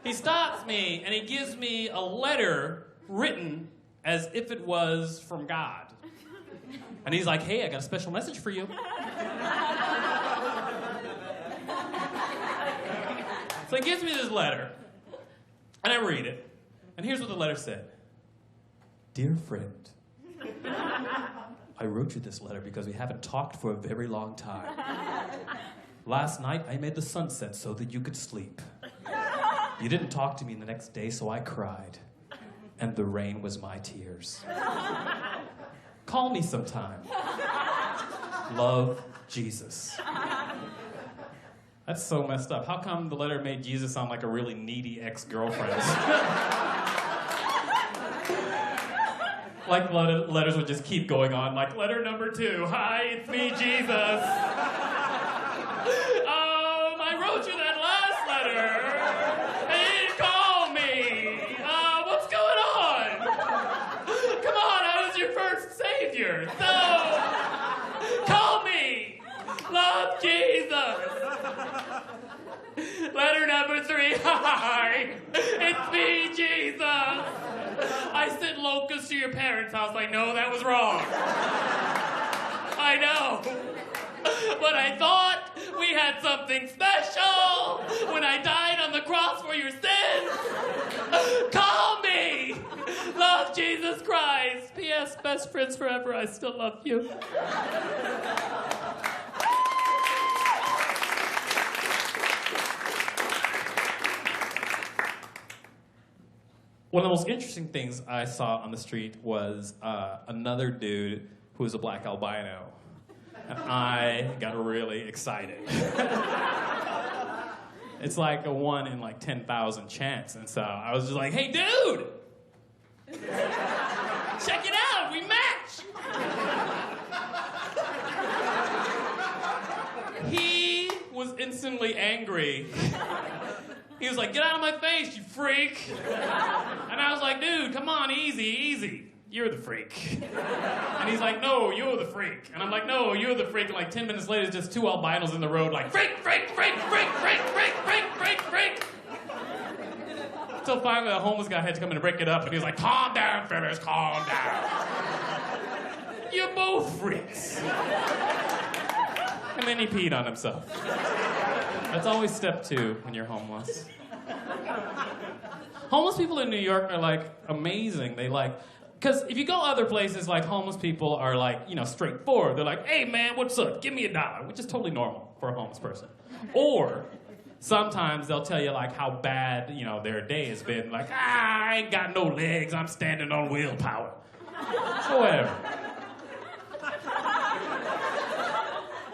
he stops me, and he gives me a letter written as if it was from God. And he's like, "Hey, I got a special message for you." So he gives me this letter, and I read it, and here's what the letter said. "Dear friend, I wrote you this letter because we haven't talked for a very long time. Last night, I made the sun set so that you could sleep. You didn't talk to me the next day, so I cried. And the rain was my tears. Call me sometime. Love, Jesus." That's so messed up. How come the letter made Jesus sound like a really needy ex-girlfriend? Letters would just keep going on. Letter number 2. "Hi, it's me, Jesus. I wrote you that last letter. And you didn't call me. What's going on? Come on, I was your first savior. So, call me. Love, Jesus. Letter number 3. Hi, it's me, Jesus. I sent locusts to your parents' house. I know that was wrong. I know. But I thought we had something special when I died on the cross for your sins. Call me. Love, Jesus Christ. P.S. Best friends forever. I still love you." One of the most interesting things I saw on the street was another dude who was a black albino. And I got really excited. It's like a 1 in 10,000 chance. And so I was just like, "Hey, dude! Check it out, we match!" He was instantly angry. He was like, "Get out of my face, you freak." And I was like, "Dude, come on, easy, easy. you're the freak. And he's like, no, you're the freak. And I'm like, no, you're the freak. And like 10 minutes later, just two albinos in the road like, freak, freak, freak, freak, freak, freak, freak, freak, freak. Until finally a homeless guy had to come in and break it up. And he was like, calm down, fellas, calm down. You're both freaks. And then he peed on himself. That's always step 2 when you're homeless. Homeless people in New York are like amazing. They like, because if you go other places, like homeless people are like, you know, straightforward. They're like, hey man, what's up? Give me $1, which is totally normal for a homeless person. Or sometimes they'll tell you like how bad, you know, their day has been. Like, I ain't got no legs. I'm standing on willpower. So whatever.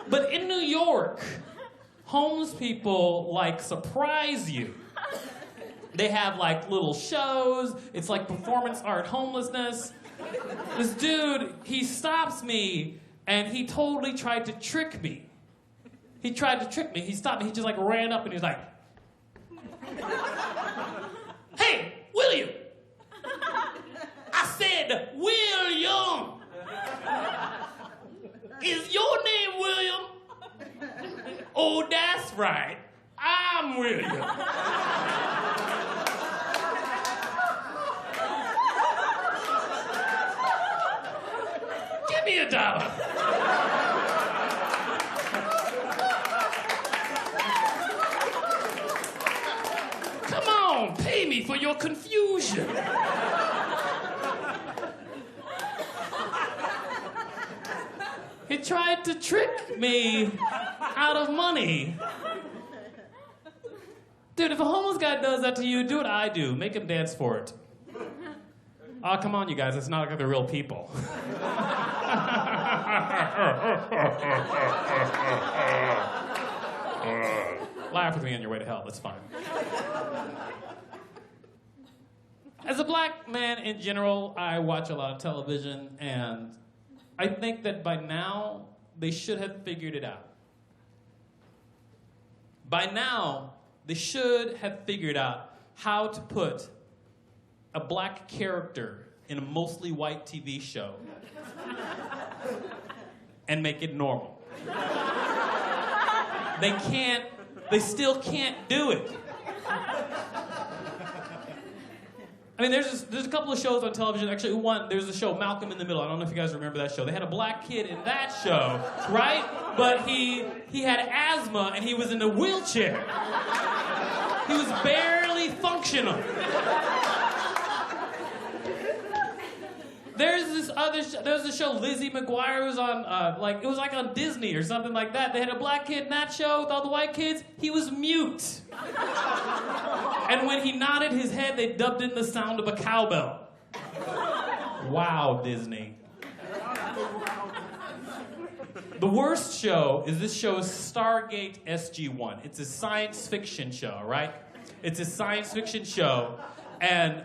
But in New York, homeless people like surprise you. They have like little shows. It's like performance art homelessness. This dude, he stops me and he totally tried to trick me. He tried to trick me. He stopped me. He just like ran up and he was like, hey, William. I said, William. Is your name William? Oh, that's right. I'm William. Give me $1. Come on, pay me for your confusion. He tried to trick me out of money. Dude, if a homeless guy does that to you, do what I do. Make him dance for it. Oh, come on, you guys. It's not like they're real people. Laugh with me on your way to hell. That's fine. As a black man in general, I watch a lot of television, and I think that by now, they should have figured it out. By now, they should have figured out how to put a black character in a mostly white TV show and make it normal. They still can't do it. I mean, there's a couple of shows on television. Actually, there's a show, Malcolm in the Middle. I don't know if you guys remember that show. They had a black kid in that show, right? But he had asthma and he was in a wheelchair. He was barely functional. There's a show, Lizzie McGuire was on, it was like on Disney or something like that. They had a black kid in that show with all the white kids. He was mute. And when he nodded his head, they dubbed in the sound of a cowbell. Wow, Disney. The worst show is this show is Stargate SG-1. It's a science fiction show, right? It's a science fiction show. And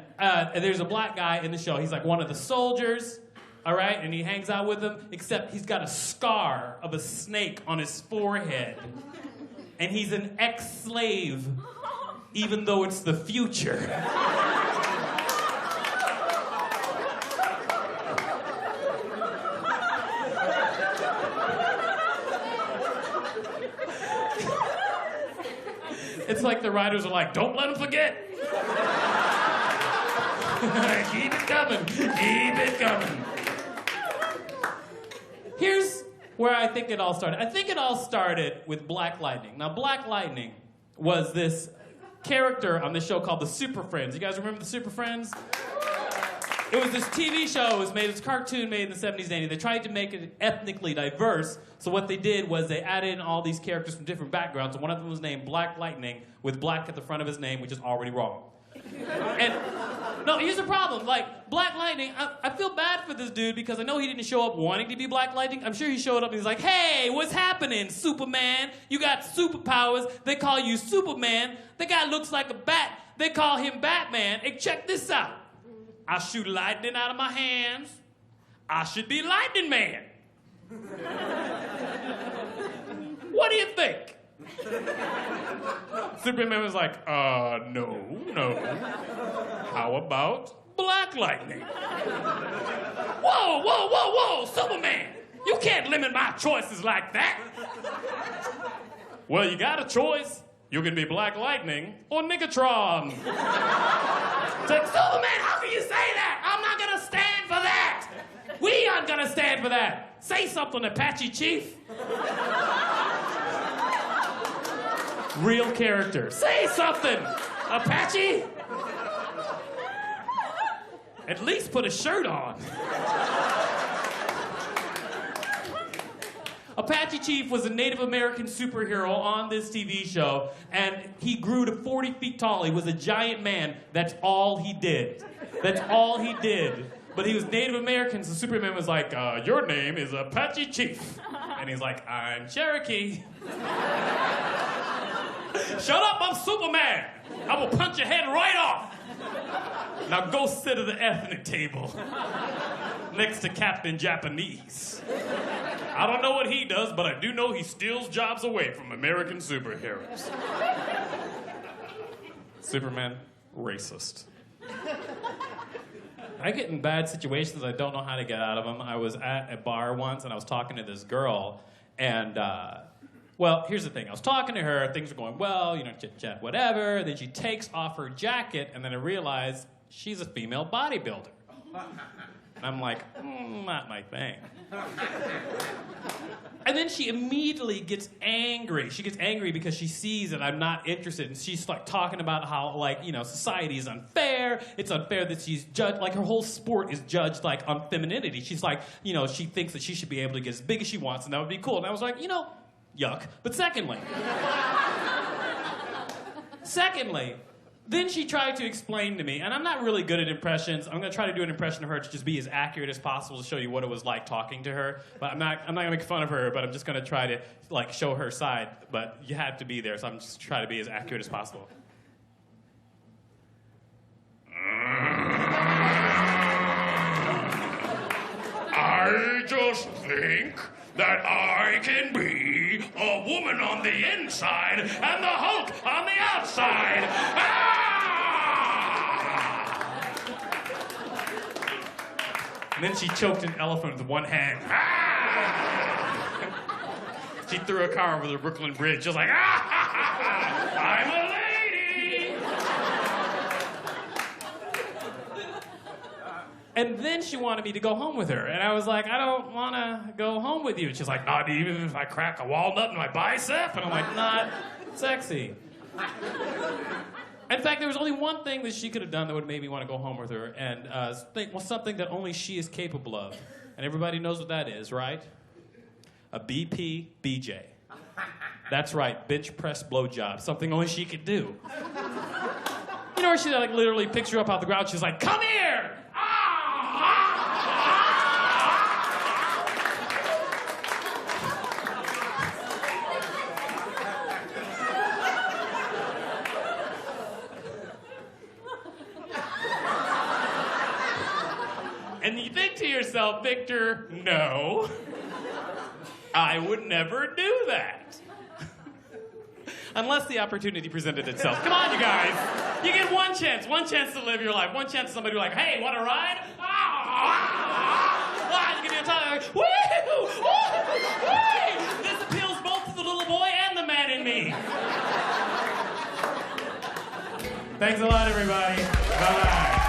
there's a black guy in the show. He's like one of the soldiers, all right? And he hangs out with them, except he's got a scar of a snake on his forehead. And he's an ex-slave, even though it's the future. It's like the writers are like, don't let him forget. Keep it coming. Keep it coming. Here's where I think it all started. I think it all started with Black Lightning. Now, Black Lightning was this character on this show called the Super Friends. You guys remember the Super Friends? It was this TV show. It was made, this cartoon made in the 70s and 80s. They tried to make it ethnically diverse. So what they did was they added in all these characters from different backgrounds. And one of them was named Black Lightning with black at the front of his name, which is already wrong. And no, here's the problem. Like, Black Lightning, I feel bad for this dude because I know he didn't show up wanting to be Black Lightning. I'm sure he showed up and he's like, hey, what's happening, Superman? You got superpowers. They call you Superman. The guy looks like a bat. They call him Batman. Hey, check this out. I shoot lightning out of my hands. I should be Lightning Man. What do you think? Superman was like, no. How about Black Lightning. Whoa, whoa, whoa, whoa, Superman! You can't limit my choices like that. Well, you got a choice. You can be Black Lightning or Niggatron. It's like, Superman, how can you say that? I'm not gonna stand for that. We aren't gonna stand for that. Say something, Apache Chief. Real character. Say something, Apache. At least put a shirt on. Apache Chief was a Native American superhero on this TV show, and he grew to 40 feet tall. He was a giant man. That's all he did. That's all he did. But he was Native American, so Superman was like, your name is Apache Chief. And he's like, I'm Cherokee. Shut up, I'm Superman. I will punch your head right off. Now go sit at the ethnic table next to Captain Japanese. I don't know what he does, but I do know he steals jobs away from American superheroes. Superman, racist. I get in bad situations. I don't know how to get out of them. I was at a bar once, and I was talking to this girl, and, well, here's the thing. I was talking to her. Things were going well, you know, chit-chat, whatever. Then she takes off her jacket, and then I realize she's a female bodybuilder. And I'm like, not my thing. And then she immediately gets angry. She gets angry because she sees that I'm not interested. And she's like talking about how, like, you know, society is unfair. It's unfair that she's judged, like her whole sport is judged like on femininity. She's like, you know, she thinks that she should be able to get as big as she wants and that would be cool. And I was like, you know, yuck. But secondly, then she tried to explain to me, and I'm not really good at impressions. I'm going to try to do an impression of her to just be as accurate as possible to show you what it was like talking to her. But I'm not going to make fun of her, but I'm just going to try to, like, show her side. But you have to be there, so I'm just trying to be as accurate as possible. I just think that I can be a woman on the inside and the Hulk on the outside. Ah! And then she choked an elephant with one hand. Ah! She threw a car over the Brooklyn Bridge. She was like, ah! I'm a lady! And then she wanted me to go home with her. And I was like, I don't want to go home with you. And she's like, not even if I crack a walnut in my bicep? And I'm like, not sexy. In fact, there was only one thing that she could have done that would have made me want to go home with her. And something that only she is capable of. And everybody knows what that is, right? A BPBJ. That's right, bench press blowjob. Something only she could do. You know where she like literally picks her up out the ground. She's like, come here! And you think to yourself, Victor, no, I would never do that. Unless the opportunity presented itself. Come on, you guys. You get one chance to live your life. One chance somebody will be like, hey, want to ride? You can do a time like, woo! This appeals both to the little boy and the man in me. Thanks a lot, everybody. Bye-bye.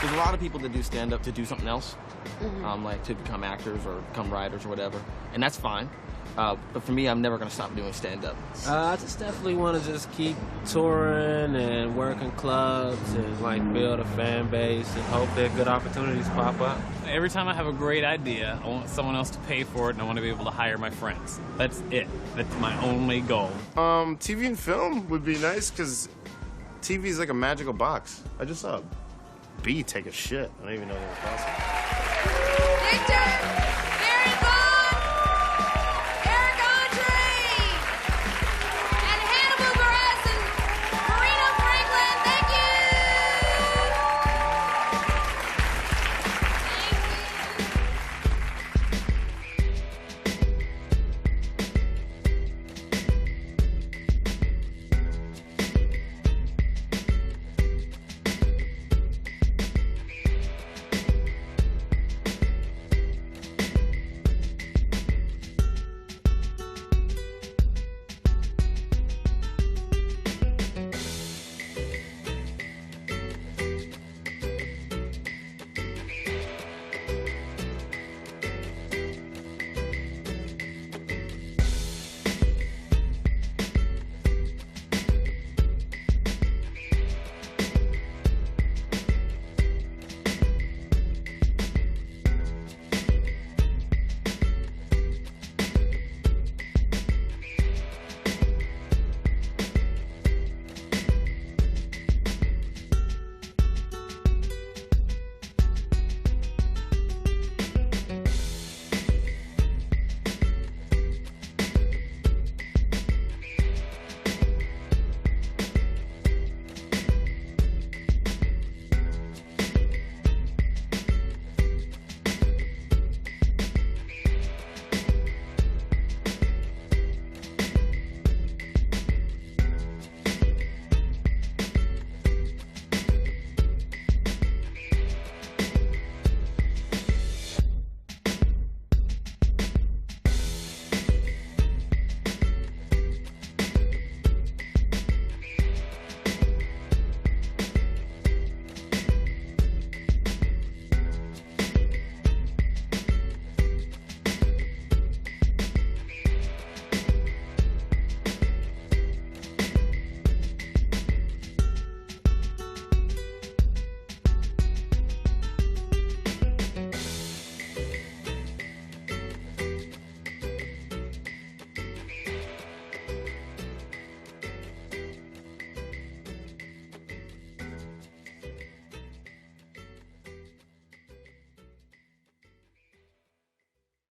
There's a lot of people that do stand-up to do something else, like to become actors or become writers or whatever, and that's fine. But for me, I'm never going to stop doing stand-up. I just definitely want to just keep touring and working clubs and like build a fan base and hope that good opportunities pop up. Every time I have a great idea, I want someone else to pay for it, and I want to be able to hire my friends. That's it. That's my only goal. TV and film would be nice because TV is like a magical box. I just saw a bee take a shit. I don't even know that was possible.